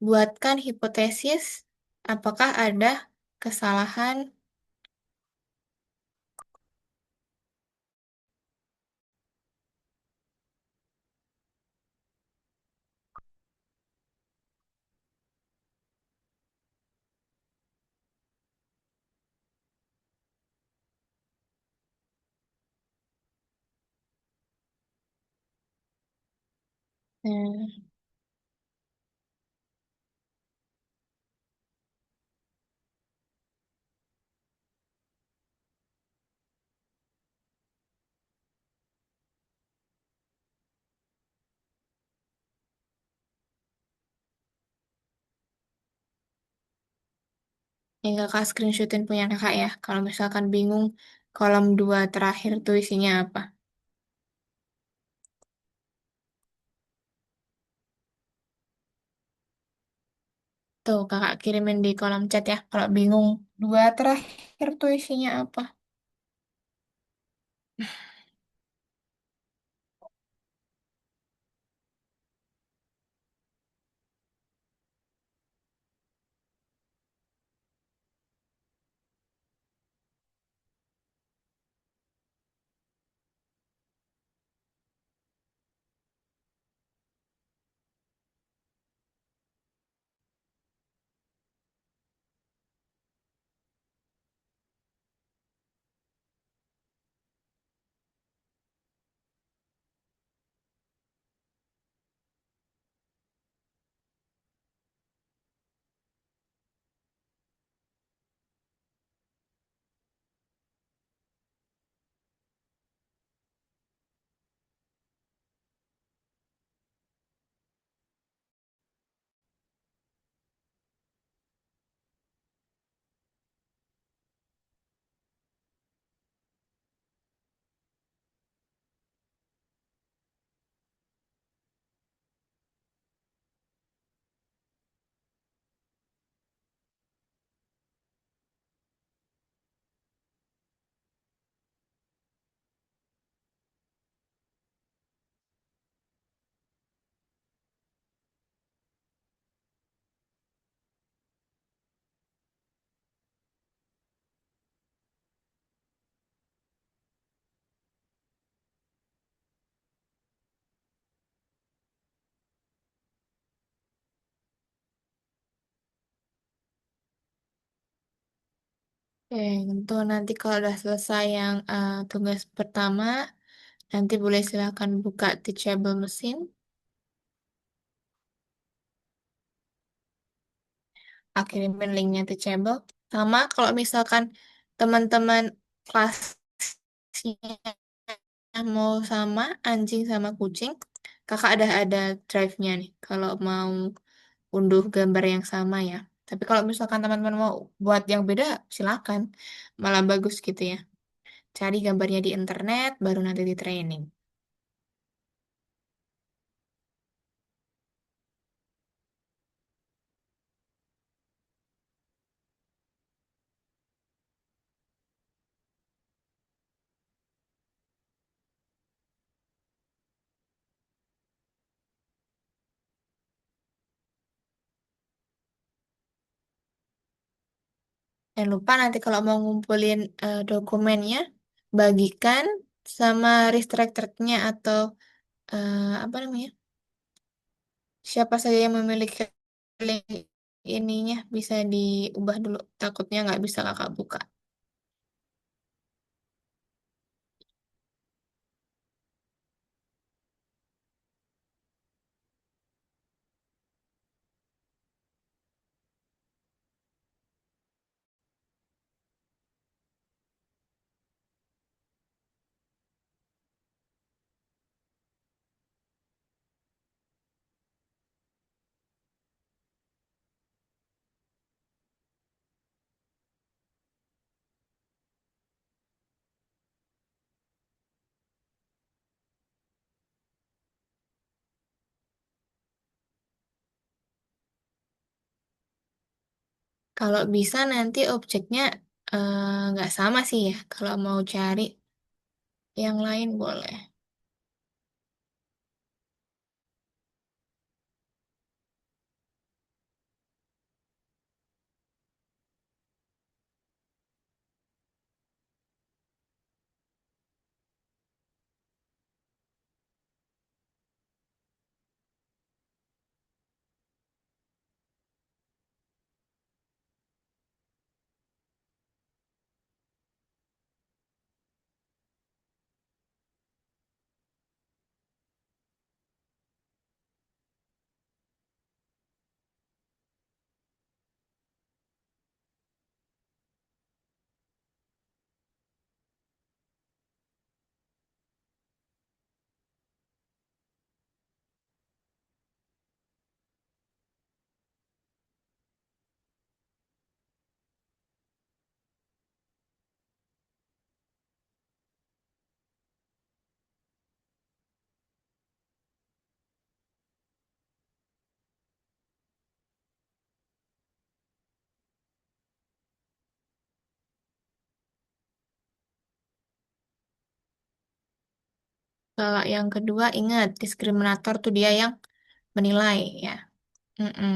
buatkan hipotesis apakah ada kesalahan. Nah, yang kakak screenshotin punya kakak ya. Kalau misalkan bingung kolom 2 terakhir tuh isinya apa. Tuh kakak kirimin di kolom chat ya. Kalau bingung 2 terakhir tuh isinya apa. Oke, untuk nanti kalau udah selesai yang tugas pertama, nanti boleh silakan buka Teachable mesin. Aku kirimin linknya Teachable. Sama kalau misalkan teman-teman kelasnya mau sama anjing sama kucing, kakak ada drive-nya nih. Kalau mau unduh gambar yang sama ya. Tapi kalau misalkan teman-teman mau buat yang beda, silakan. Malah bagus gitu ya. Cari gambarnya di internet, baru nanti di training. Jangan lupa nanti kalau mau ngumpulin dokumennya, bagikan sama restrictor-nya atau apa namanya? Siapa saja yang memiliki link ininya bisa diubah dulu. Takutnya nggak bisa kakak buka. Kalau bisa nanti objeknya nggak sama sih ya. Kalau mau cari yang lain boleh. Kalau yang kedua ingat diskriminator tuh dia yang menilai ya. Mm-mm.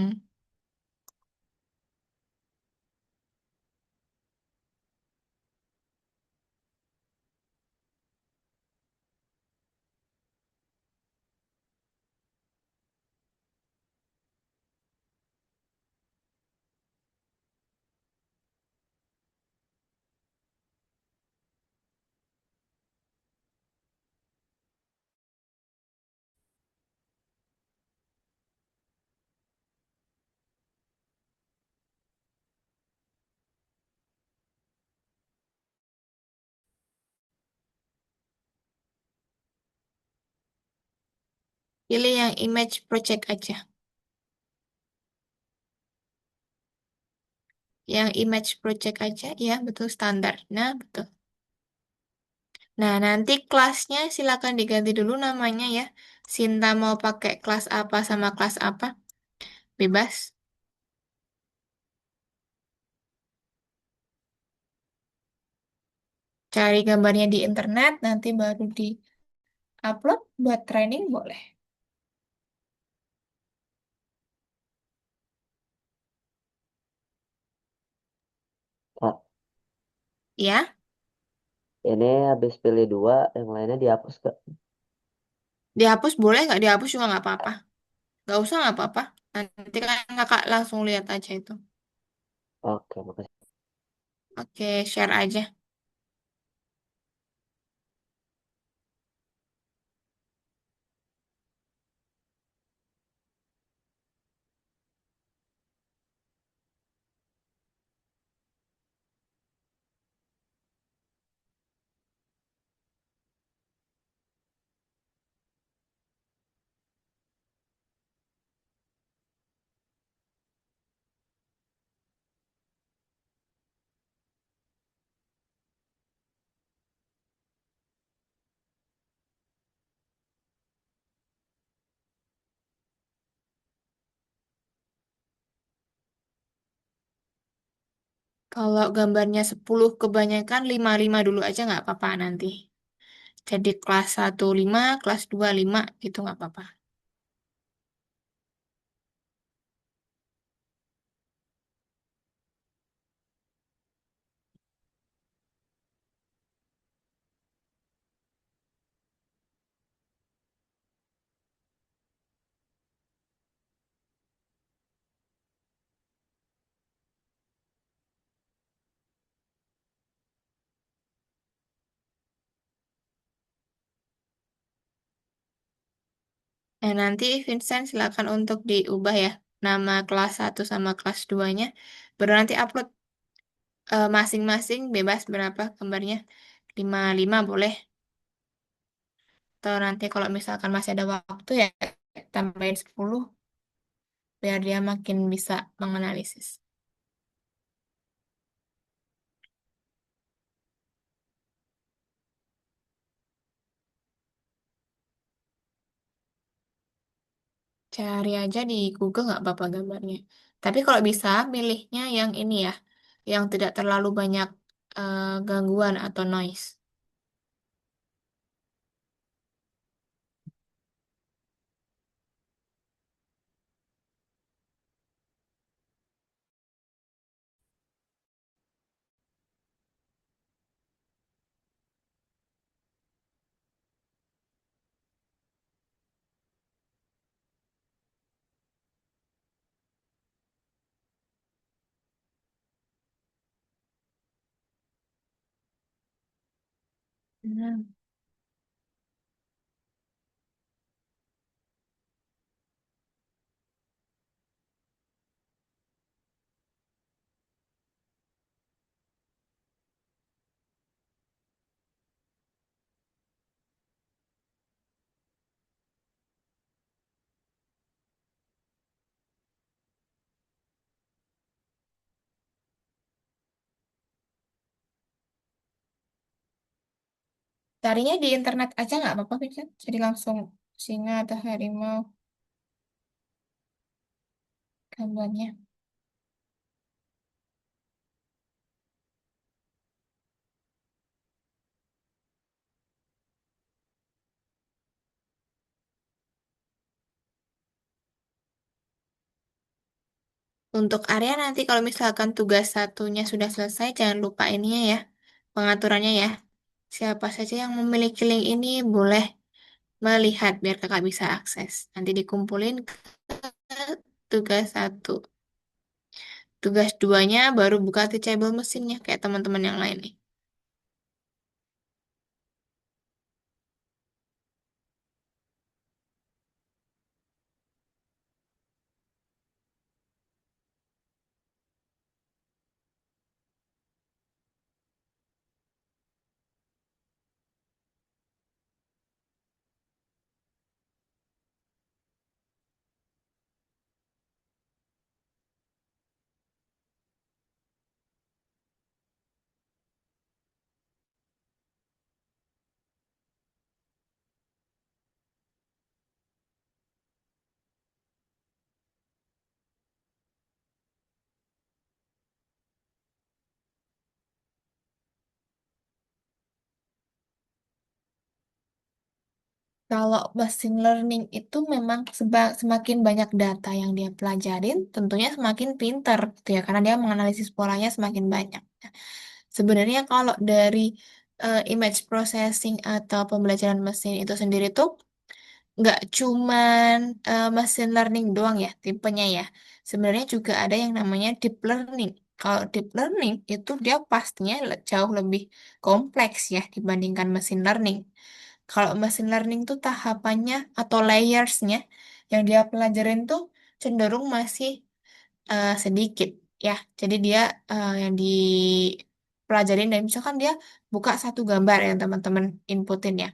Pilih yang image project aja. Yang image project aja, ya betul standar. Nah, betul. Nah, nanti kelasnya silakan diganti dulu namanya ya. Sinta mau pakai kelas apa sama kelas apa? Bebas. Cari gambarnya di internet, nanti baru di-upload buat training boleh. Kak, Ya, ini habis pilih dua, yang lainnya dihapus Kak. dihapus boleh, nggak dihapus juga nggak apa-apa. Nggak usah nggak apa-apa. Nanti kan kakak langsung lihat aja itu. Oke, makasih. Oke, share aja. Kalau gambarnya 10 kebanyakan 5 5 dulu aja nggak apa-apa nanti. Jadi kelas 1 5, kelas 2 5 gitu nggak apa-apa. Nah, nanti Vincent silakan untuk diubah ya nama kelas 1 sama kelas 2-nya. Baru nanti upload masing-masing bebas berapa gambarnya. 5 5 boleh. Atau nanti kalau misalkan masih ada waktu ya tambahin 10 biar dia makin bisa menganalisis. Cari aja di Google nggak apa-apa gambarnya. Tapi kalau bisa milihnya yang ini ya, yang tidak terlalu banyak gangguan atau noise. Hmm. Carinya di internet aja nggak apa-apa, Vincent. Jadi langsung singa atau harimau gambarnya. Untuk area nanti kalau misalkan tugas satunya sudah selesai, jangan lupa ininya ya, pengaturannya ya. Siapa saja yang memiliki link ini boleh melihat biar kakak bisa akses. Nanti dikumpulin ke tugas satu. Tugas duanya baru buka teachable mesinnya kayak teman-teman yang lain nih. Kalau machine learning itu memang semakin banyak data yang dia pelajarin, tentunya semakin pinter, gitu ya, karena dia menganalisis polanya semakin banyak. Nah, sebenarnya kalau dari image processing atau pembelajaran mesin itu sendiri tuh nggak cuman machine learning doang ya tipenya ya. Sebenarnya juga ada yang namanya deep learning. Kalau deep learning itu dia pastinya jauh lebih kompleks ya dibandingkan machine learning. Kalau machine learning tuh tahapannya atau layersnya yang dia pelajarin tuh cenderung masih sedikit ya. Jadi dia yang dipelajarin dan misalkan dia buka satu gambar yang teman-teman inputin ya.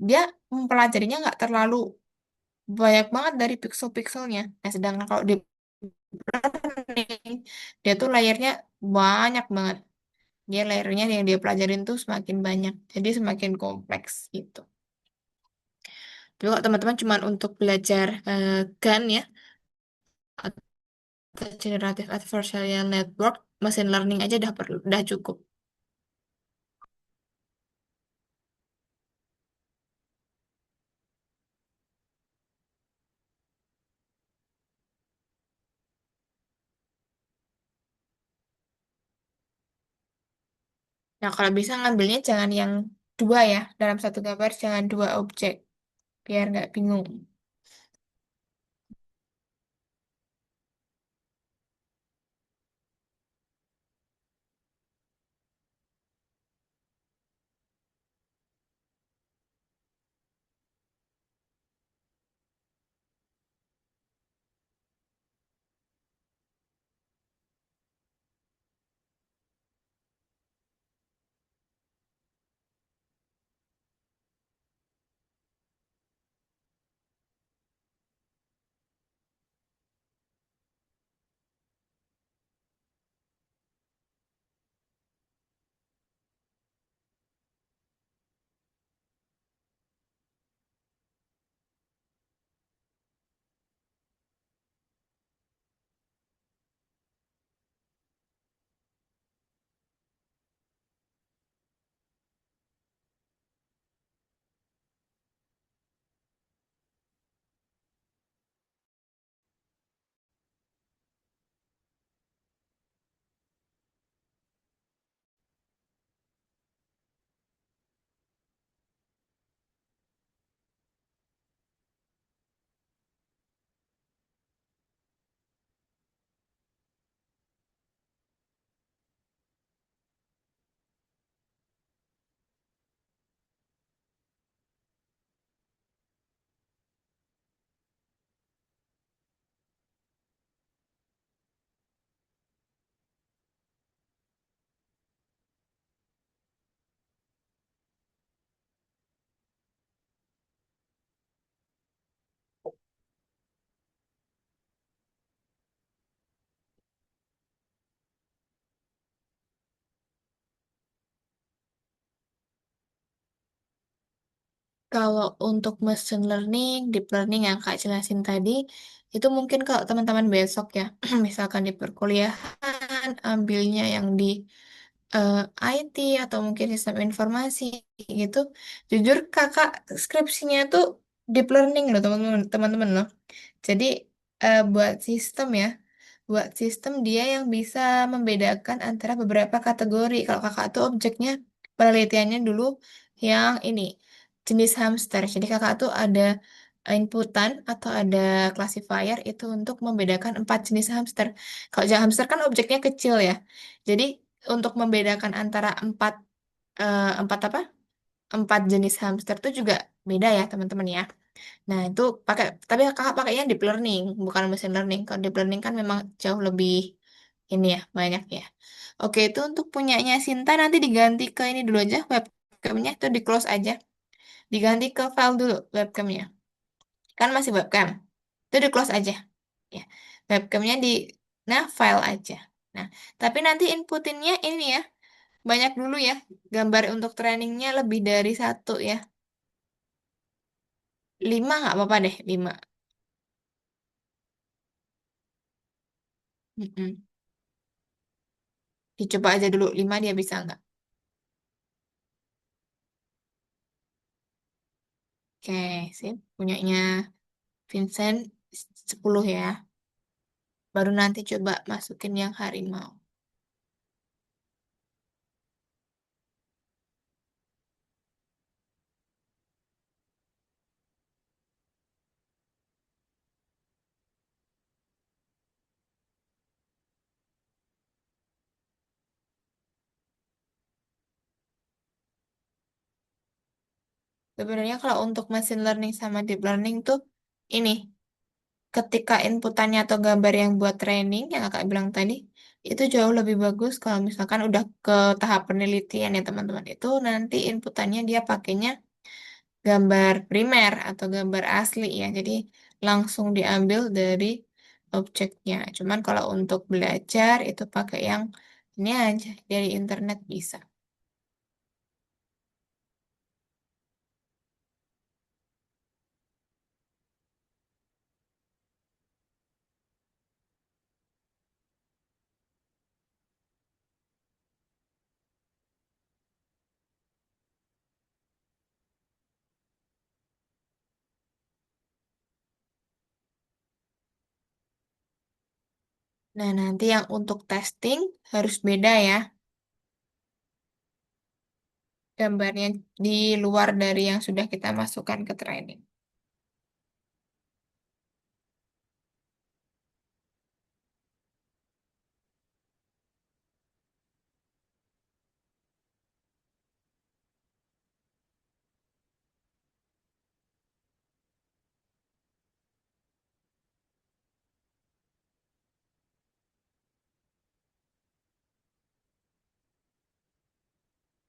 Dia mempelajarinya nggak terlalu banyak banget dari pixel-pixelnya. Nah, sedangkan kalau di learning, dia tuh layernya banyak banget. Dia layernya yang dia pelajarin tuh semakin banyak. Jadi semakin kompleks gitu. Tapi kalau teman-teman cuma untuk belajar GAN ya, atau Generative Adversarial Network, machine learning aja udah perlu, udah cukup. Nah, kalau bisa ngambilnya jangan yang dua ya. Dalam satu gambar jangan dua objek. Biar nggak bingung. Kalau untuk machine learning, deep learning yang Kak jelasin tadi, itu mungkin kalau teman-teman besok ya, misalkan di perkuliahan, ambilnya yang di eh, IT atau mungkin sistem informasi gitu, jujur Kakak skripsinya tuh deep learning loh teman-teman, teman-teman loh. Jadi buat sistem ya, buat sistem dia yang bisa membedakan antara beberapa kategori. Kalau kakak tuh objeknya penelitiannya dulu yang ini jenis hamster. Jadi kakak tuh ada inputan atau ada classifier itu untuk membedakan empat jenis hamster. Kalau jenis hamster kan objeknya kecil ya. Jadi untuk membedakan antara empat apa? Empat jenis hamster itu juga beda ya teman-teman ya. Nah, itu pakai, tapi kakak pakainya deep learning, bukan machine learning. Kalau deep learning kan memang jauh lebih ini ya, banyak ya. Oke, itu untuk punyanya Sinta nanti diganti ke ini dulu aja, webcamnya itu di close aja. Diganti ke file dulu webcamnya. Kan masih webcam. Itu di close aja. Ya, webcamnya di, nah file aja. Nah, tapi nanti inputinnya ini ya, banyak dulu ya. Gambar untuk trainingnya lebih dari satu ya. Lima nggak apa-apa deh, lima. Mm-mm. Dicoba aja dulu, lima dia bisa nggak? Oke, sip. Punyanya Vincent 10 ya. Baru nanti coba masukin yang harimau. Sebenarnya kalau untuk machine learning sama deep learning tuh ini, ketika inputannya atau gambar yang buat training yang kakak bilang tadi, itu jauh lebih bagus kalau misalkan udah ke tahap penelitian ya teman-teman. Itu nanti inputannya dia pakainya gambar primer atau gambar asli ya. Jadi langsung diambil dari objeknya. Cuman kalau untuk belajar itu pakai yang ini aja dari internet bisa. Nah, nanti yang untuk testing harus beda ya. Gambarnya di luar dari yang sudah kita masukkan ke training.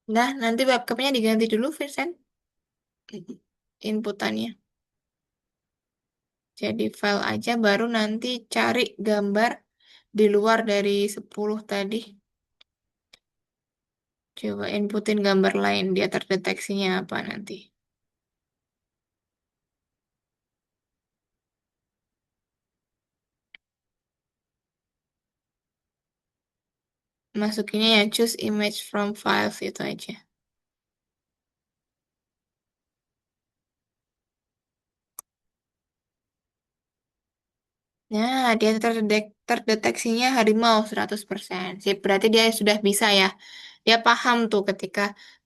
Nah, nanti webcamnya diganti dulu, Vincent. Inputannya. Jadi file aja baru nanti cari gambar di luar dari 10 tadi. Coba inputin gambar lain, dia terdeteksinya apa nanti. Masukinnya ya choose image from files itu aja. Nah, dia terdeteksinya harimau 100%. Sip, berarti dia sudah bisa ya. Dia paham tuh ketika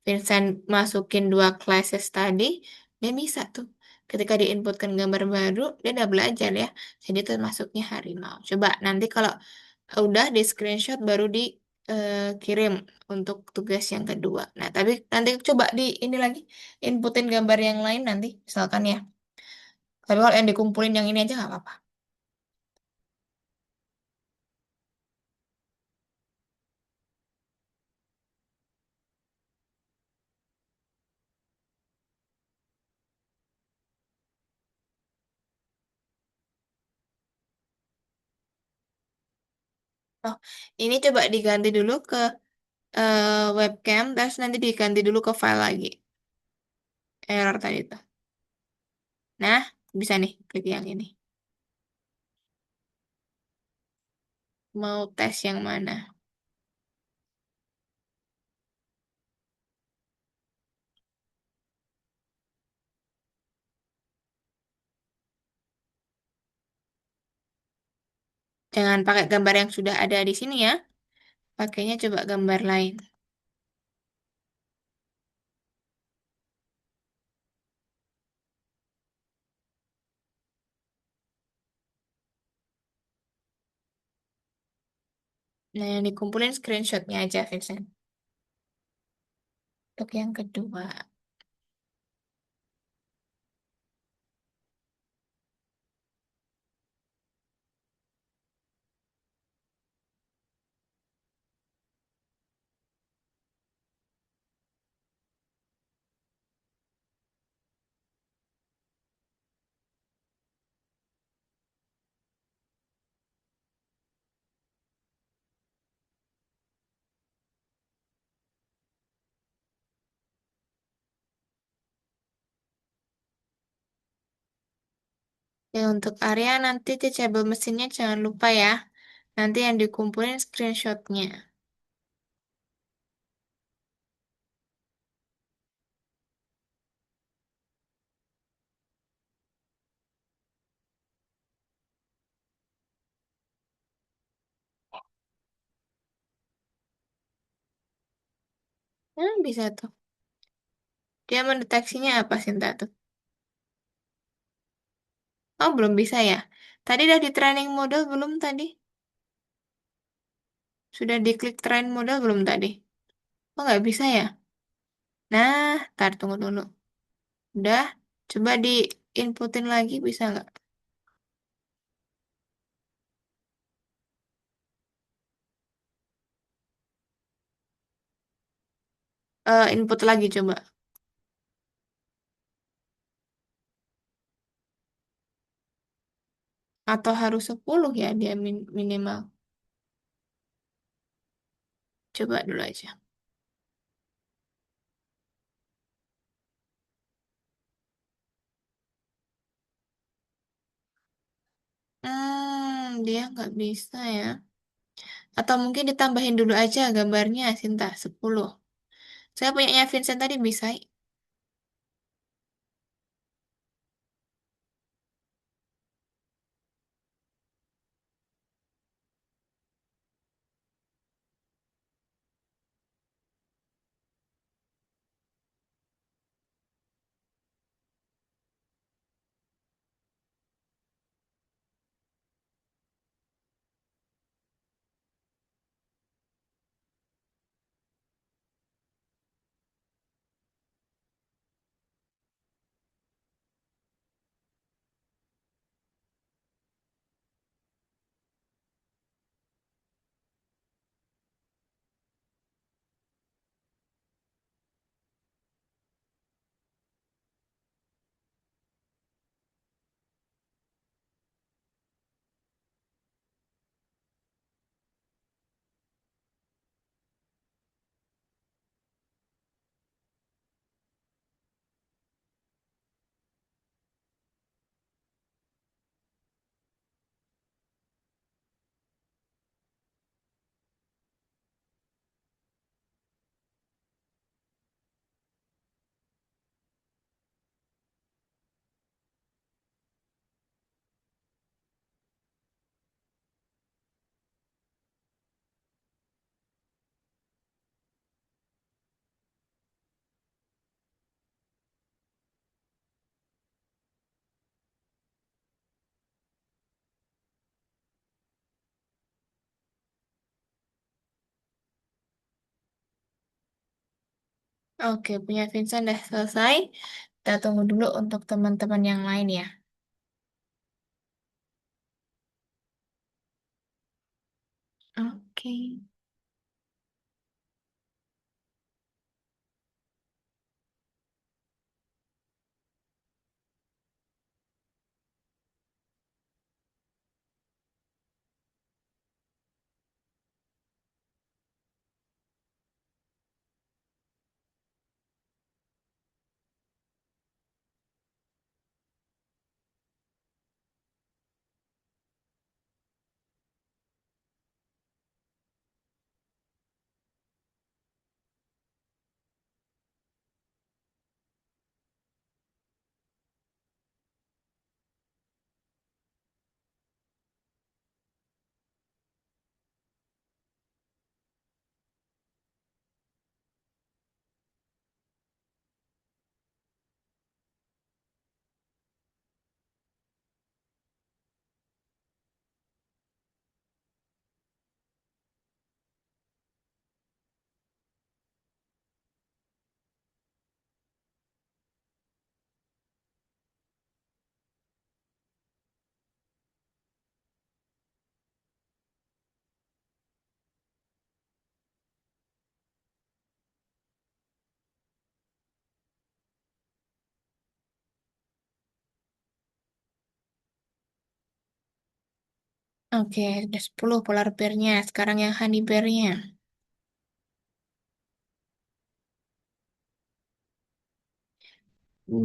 Vincent masukin dua classes tadi, dia bisa tuh. Ketika diinputkan gambar baru, dia udah belajar ya. Jadi itu masuknya harimau. Coba nanti kalau udah di screenshot baru dikirim untuk tugas yang kedua. Nah, tapi nanti coba di ini lagi, inputin gambar yang lain nanti, misalkan ya. Tapi kalau yang dikumpulin yang ini aja nggak apa-apa. Oh, ini coba diganti dulu ke webcam, terus nanti diganti dulu ke file lagi. Error tadi tuh. Nah, bisa nih klik yang ini. Mau tes yang mana? Jangan pakai gambar yang sudah ada di sini ya. Pakainya coba gambar lain. Nah, yang dikumpulin screenshotnya aja, Vincent. Untuk yang kedua. Ya, untuk area nanti teachable mesinnya jangan lupa ya. Nanti yang dikumpulin screenshotnya. Nah, bisa tuh. Dia mendeteksinya apa, Sinta tuh? Oh, belum bisa ya? Tadi udah di training model belum tadi? Sudah diklik train model belum tadi? Oh, nggak bisa ya? Nah, tar tunggu dulu. Udah, coba di inputin lagi bisa nggak? Input lagi coba. Atau harus 10 ya dia minimal. Coba dulu aja. Dia nggak bisa ya. Atau mungkin ditambahin dulu aja gambarnya, Sinta, 10. Saya punyanya Vincent tadi bisa. Oke, punya Vincent udah selesai. Kita tunggu dulu untuk teman-teman yang lain ya. Oke. Oke, udah 10 polar pair-nya. Sekarang yang honey pair-nya.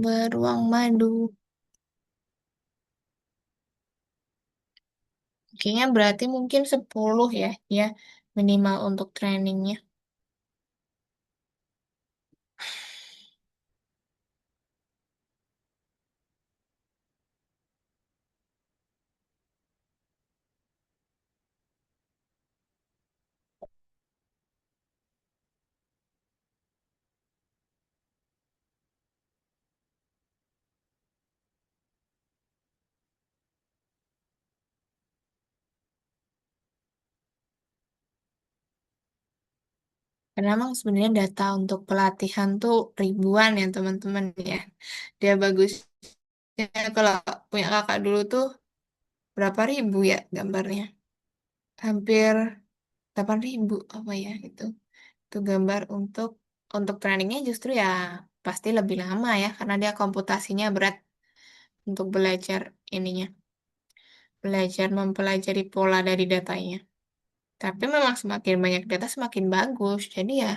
Beruang madu. Kayaknya berarti mungkin 10 ya, ya minimal untuk trainingnya. Karena emang sebenarnya data untuk pelatihan tuh ribuan ya teman-teman ya. Dia bagusnya kalau punya kakak dulu tuh berapa ribu ya gambarnya? Hampir 8.000 apa ya itu. Itu gambar untuk trainingnya justru ya pasti lebih lama ya karena dia komputasinya berat untuk belajar ininya. Belajar mempelajari pola dari datanya. Tapi memang semakin banyak data semakin bagus. Jadi ya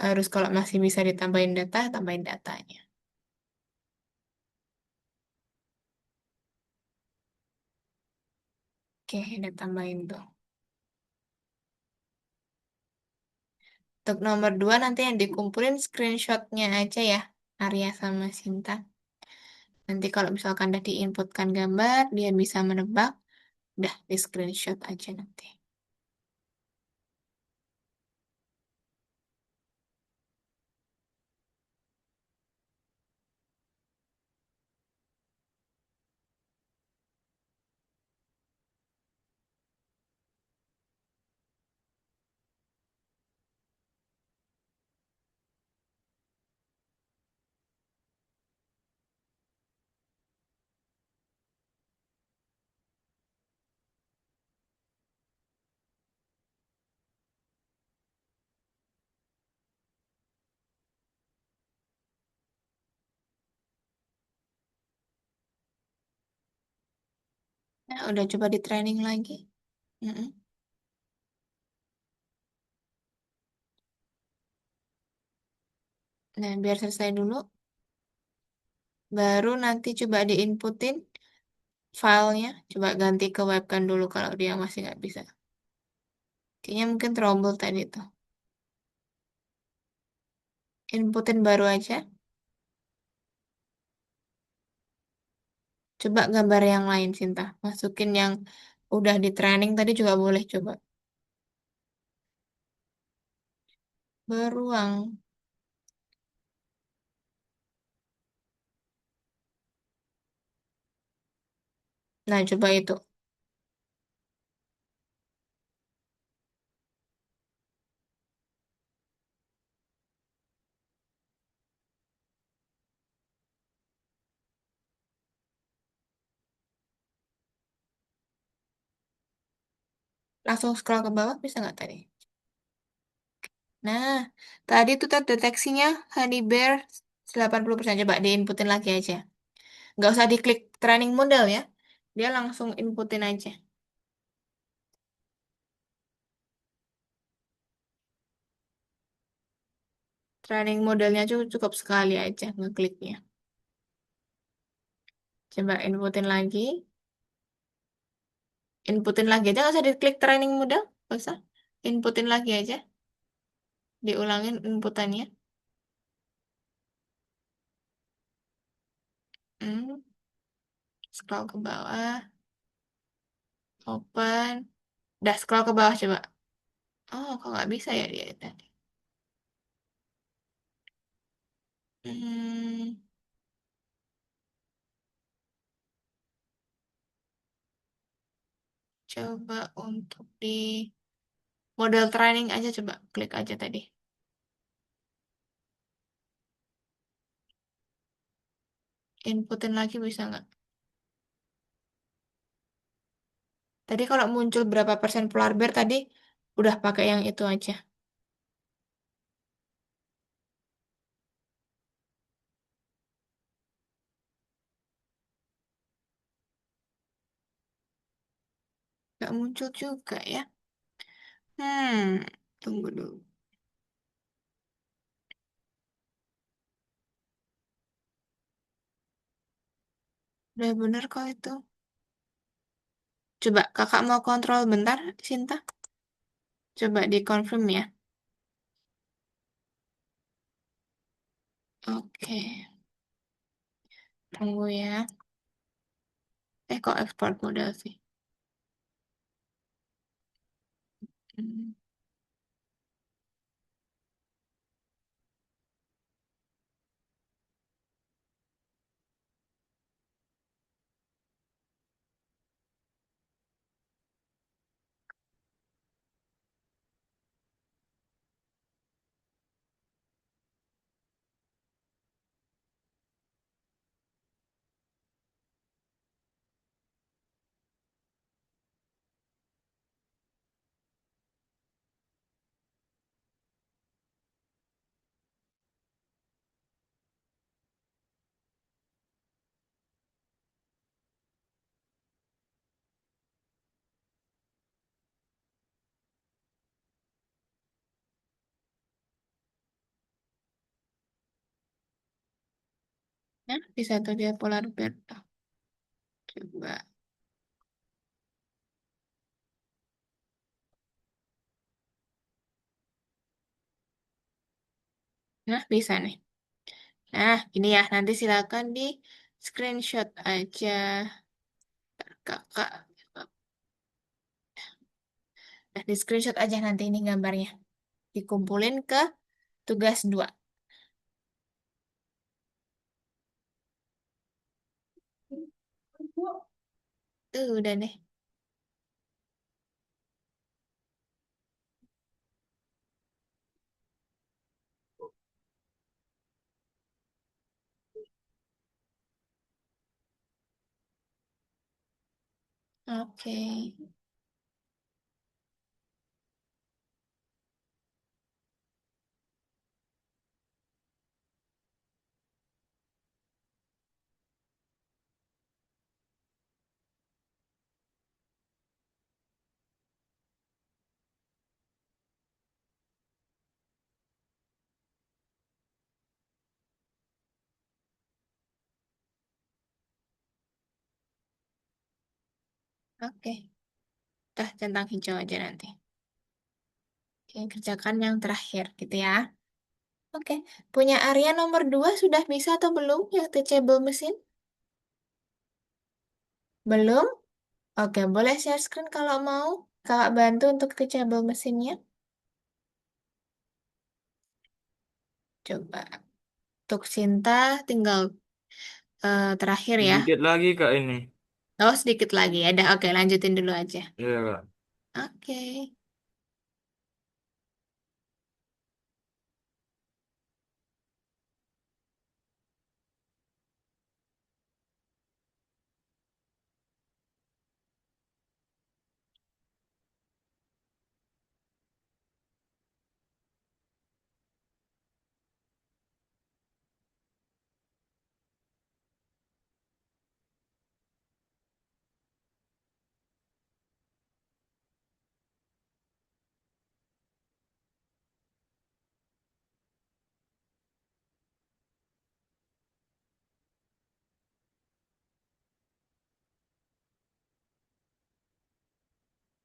harus kalau masih bisa ditambahin data, tambahin datanya. Oke, udah tambahin tuh. Untuk nomor 2 nanti yang dikumpulin screenshotnya aja ya, Arya sama Sinta. Nanti kalau misalkan udah diinputkan gambar, dia bisa menebak, udah di screenshot aja nanti. Nah, udah coba di training lagi. Mm-mm. Nah, biar selesai dulu, baru nanti coba diinputin filenya. Coba ganti ke webcam dulu kalau dia masih nggak bisa. Kayaknya mungkin trouble tadi tuh. Inputin baru aja. Coba gambar yang lain, Sinta. Masukin yang udah di training tadi juga boleh coba. Beruang. Nah, coba itu. Langsung scroll ke bawah bisa nggak tadi? Nah, tadi tuh deteksinya honey bear 80%. Coba diinputin lagi aja. Nggak usah diklik training model ya. Dia langsung inputin aja. Training modelnya cukup sekali aja ngekliknya. Coba inputin lagi. Inputin lagi aja. Nggak usah diklik training model. Nggak usah. Inputin lagi aja. Diulangin inputannya. Hmm, scroll ke bawah. Open. Udah scroll ke bawah coba. Oh, kok nggak bisa ya dia tadi? Hmm, coba untuk di model training aja coba klik aja tadi. Inputin lagi bisa nggak? Tadi kalau muncul berapa persen polar bear tadi udah pakai yang itu aja. Nggak muncul juga ya. Tunggu dulu. Udah bener kok itu. Coba kakak mau kontrol bentar, Sinta. Coba dikonfirm ya. Oke, tunggu ya. Kok export model sih? Hmm. Nah, bisa tuh dia polar beta. Coba. Nah, bisa nih. Nah, ini ya, nanti silakan di screenshot aja, kakak. Nah, di screenshot aja nanti ini gambarnya. Dikumpulin ke tugas 2. Tuh, udah deh. Oke. Oke. Dah, centang hijau aja nanti. Oke, kerjakan yang terakhir gitu ya. Oke. Punya Arya nomor 2 sudah bisa atau belum yang teachable mesin? Belum? Oke, boleh share screen kalau mau. Kakak bantu untuk teachable mesinnya. Coba. Untuk Sinta tinggal terakhir ya. Sedikit lagi Kak ini. Oh, sedikit lagi ya. Dah, oke, lanjutin dulu aja. Iya Kak. Oke.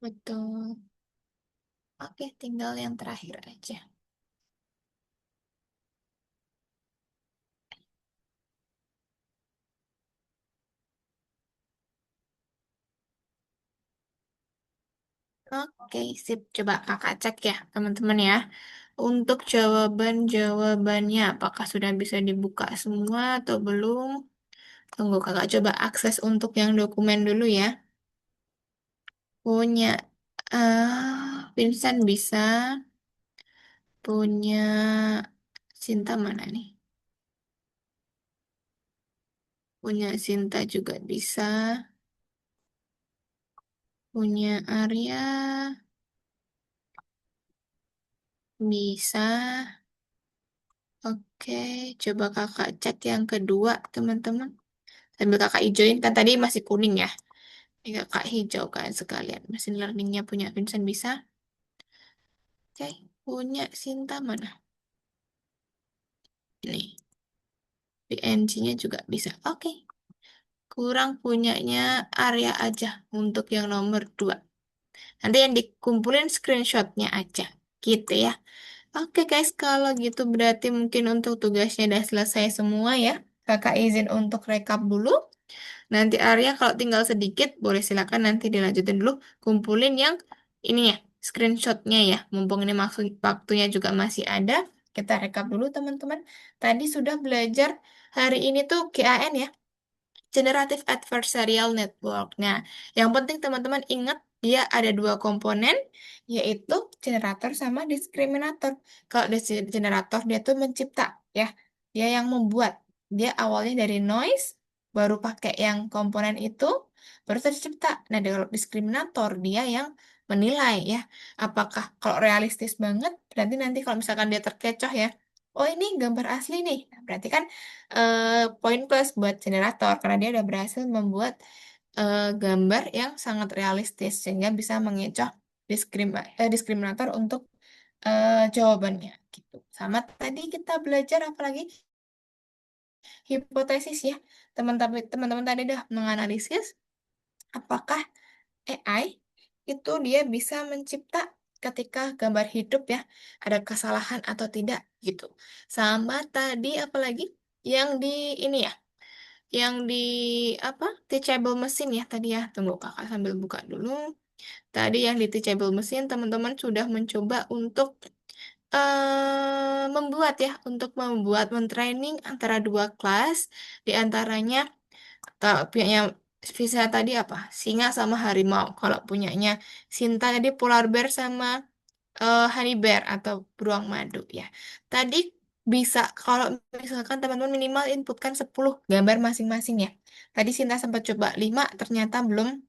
Betul. Oke, tinggal yang terakhir aja. Oke, sip. Coba kakak cek ya, teman-teman ya. Untuk jawaban-jawabannya, apakah sudah bisa dibuka semua atau belum? Tunggu, kakak coba akses untuk yang dokumen dulu ya. Punya, Vincent bisa. Punya Sinta mana nih? Punya Sinta juga bisa. Punya Arya bisa. Oke, coba kakak cek yang kedua, teman-teman. Sambil kakak hijauin, kan tadi masih kuning ya. Ini kakak hijau kan sekalian. Mesin learningnya punya Vincent bisa. Oke, punya Sinta mana? Ini, PNG-nya juga bisa. Oke, kurang punyanya Arya aja untuk yang nomor 2. Nanti yang dikumpulin screenshotnya aja. Gitu ya. Oke guys, kalau gitu berarti mungkin untuk tugasnya udah selesai semua ya. Kakak izin untuk rekap dulu. Nanti Arya kalau tinggal sedikit, boleh silakan nanti dilanjutin dulu. Kumpulin yang ini ya, screenshotnya ya. Mumpung ini maksud waktunya juga masih ada. Kita rekap dulu teman-teman. Tadi sudah belajar hari ini tuh GAN ya. Generative Adversarial Network. Nah, yang penting teman-teman ingat dia ada dua komponen, yaitu generator sama diskriminator. Kalau generator dia tuh mencipta, ya, dia yang membuat. Dia awalnya dari noise, baru pakai yang komponen itu, baru tercipta. Nah, kalau diskriminator dia yang menilai, ya, apakah kalau realistis banget, berarti nanti kalau misalkan dia terkecoh ya, oh ini gambar asli nih, nah, berarti kan poin plus buat generator karena dia udah berhasil membuat gambar yang sangat realistis sehingga bisa mengecoh diskriminator untuk jawabannya gitu. Sama tadi kita belajar apa lagi? hipotesis ya. Teman-teman tadi udah menganalisis apakah AI itu dia bisa mencipta ketika gambar hidup ya ada kesalahan atau tidak gitu. Sama tadi apalagi yang di ini ya, yang di apa? Teachable mesin ya tadi ya. Tunggu Kakak sambil buka dulu. Tadi yang di teachable mesin teman-teman sudah mencoba untuk untuk membuat mentraining antara dua kelas di antaranya kalau punyanya Visa tadi apa? Singa sama harimau. Kalau punyanya Sinta tadi polar bear sama honey bear atau beruang madu ya. Tadi bisa kalau misalkan teman-teman minimal inputkan 10 gambar masing-masing ya. Tadi Sinta sempat coba 5 ternyata belum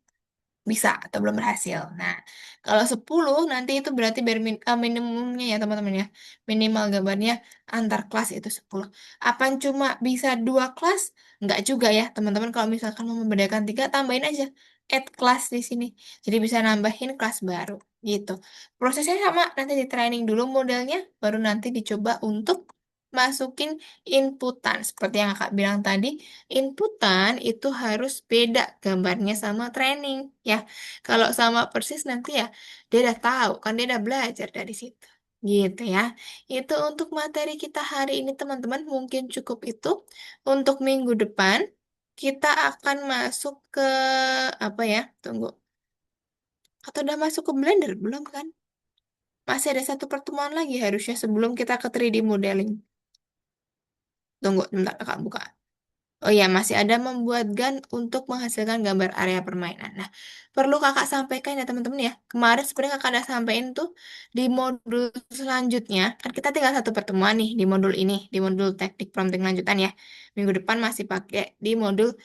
bisa atau belum berhasil. Nah, kalau 10 nanti itu berarti minimumnya ya teman-teman ya. Minimal gambarnya antar kelas itu 10. Apa cuma bisa dua kelas? Enggak juga ya teman-teman. Kalau misalkan mau membedakan tiga, tambahin aja add kelas di sini. Jadi bisa nambahin kelas baru gitu. Prosesnya sama, nanti di training dulu modelnya, baru nanti dicoba untuk masukin inputan. Seperti yang kakak bilang tadi, inputan itu harus beda gambarnya sama training ya. Kalau sama persis nanti ya dia udah tahu kan dia udah belajar dari situ. Gitu ya. Itu untuk materi kita hari ini teman-teman mungkin cukup itu. Untuk minggu depan kita akan masuk ke apa ya? Tunggu. Atau udah masuk ke Blender belum kan? Masih ada satu pertemuan lagi harusnya sebelum kita ke 3D modeling. Tunggu, bentar kakak buka. Oh iya, masih ada membuat GAN untuk menghasilkan gambar area permainan. Nah, perlu kakak sampaikan ya teman-teman ya. Kemarin sebenarnya kakak ada sampaikan tuh di modul selanjutnya. Kan kita tinggal satu pertemuan nih di modul ini, di modul teknik prompting lanjutan ya. Minggu depan masih pakai di modul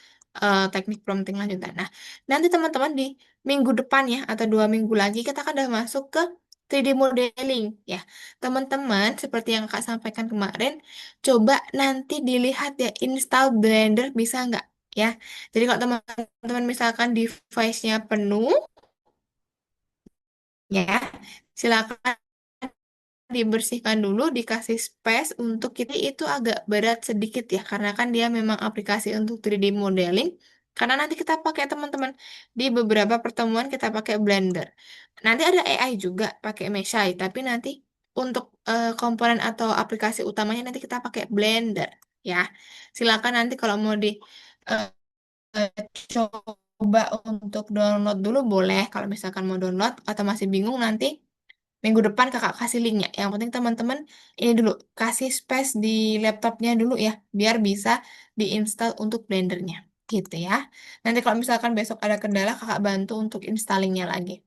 teknik prompting lanjutan. Nah, nanti teman-teman di minggu depan ya, atau 2 minggu lagi kita akan udah masuk ke 3D modeling ya. Teman-teman, seperti yang kakak sampaikan kemarin, coba nanti dilihat ya install Blender bisa nggak ya. Jadi kalau teman-teman misalkan device-nya penuh ya, silakan dibersihkan dulu, dikasih space untuk kita itu agak berat sedikit ya, karena kan dia memang aplikasi untuk 3D modeling. Karena nanti kita pakai teman-teman di beberapa pertemuan kita pakai Blender. Nanti ada AI juga pakai Meshai, tapi nanti untuk komponen atau aplikasi utamanya nanti kita pakai Blender ya. Silakan nanti kalau mau di eh, coba untuk download dulu boleh kalau misalkan mau download atau masih bingung nanti minggu depan kakak kasih linknya. Yang penting teman-teman ini dulu kasih space di laptopnya dulu ya, biar bisa diinstal untuk Blendernya, gitu ya. Nanti kalau misalkan besok ada kendala kakak bantu untuk installingnya lagi.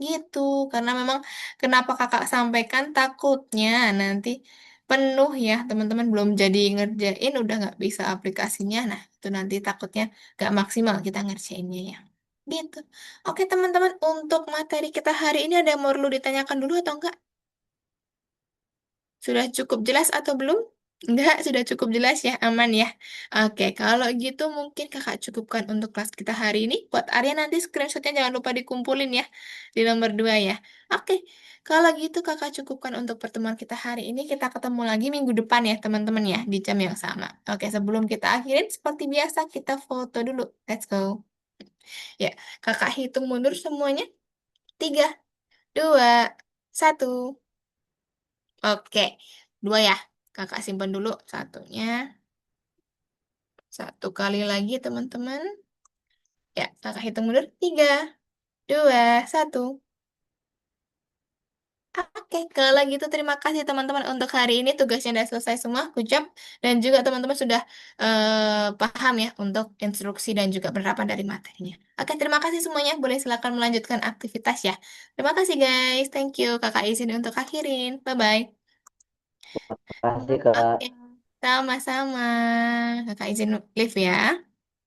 Gitu, karena memang kenapa kakak sampaikan takutnya nanti penuh ya teman-teman belum jadi ngerjain udah nggak bisa aplikasinya. Nah itu nanti takutnya nggak maksimal kita ngerjainnya ya. Gitu. Oke teman-teman untuk materi kita hari ini ada yang mau perlu ditanyakan dulu atau enggak? Sudah cukup jelas atau belum? Enggak, sudah cukup jelas ya, aman ya. Oke, kalau gitu mungkin kakak cukupkan untuk kelas kita hari ini. Buat Arya nanti screenshotnya jangan lupa dikumpulin ya, di nomor 2 ya. Oke, kalau gitu kakak cukupkan untuk pertemuan kita hari ini. Kita ketemu lagi minggu depan ya teman-teman ya, di jam yang sama. Oke, sebelum kita akhirin, seperti biasa kita foto dulu. Let's go. Ya, kakak hitung mundur semuanya. 3, 2, 1. Oke, 2 ya. Kakak simpan dulu satunya. Satu kali lagi teman-teman. Ya, kakak hitung mundur. 3, 2, 1. Oke, kalau gitu terima kasih teman-teman untuk hari ini. Tugasnya sudah selesai semua, good job. Dan juga teman-teman sudah paham ya untuk instruksi dan juga penerapan dari materinya. Oke, terima kasih semuanya. Boleh silakan melanjutkan aktivitas ya. Terima kasih guys. Thank you. Kakak izin untuk akhirin. Bye-bye. Makasih Kak. Oke, sama-sama. Kakak izin live ya.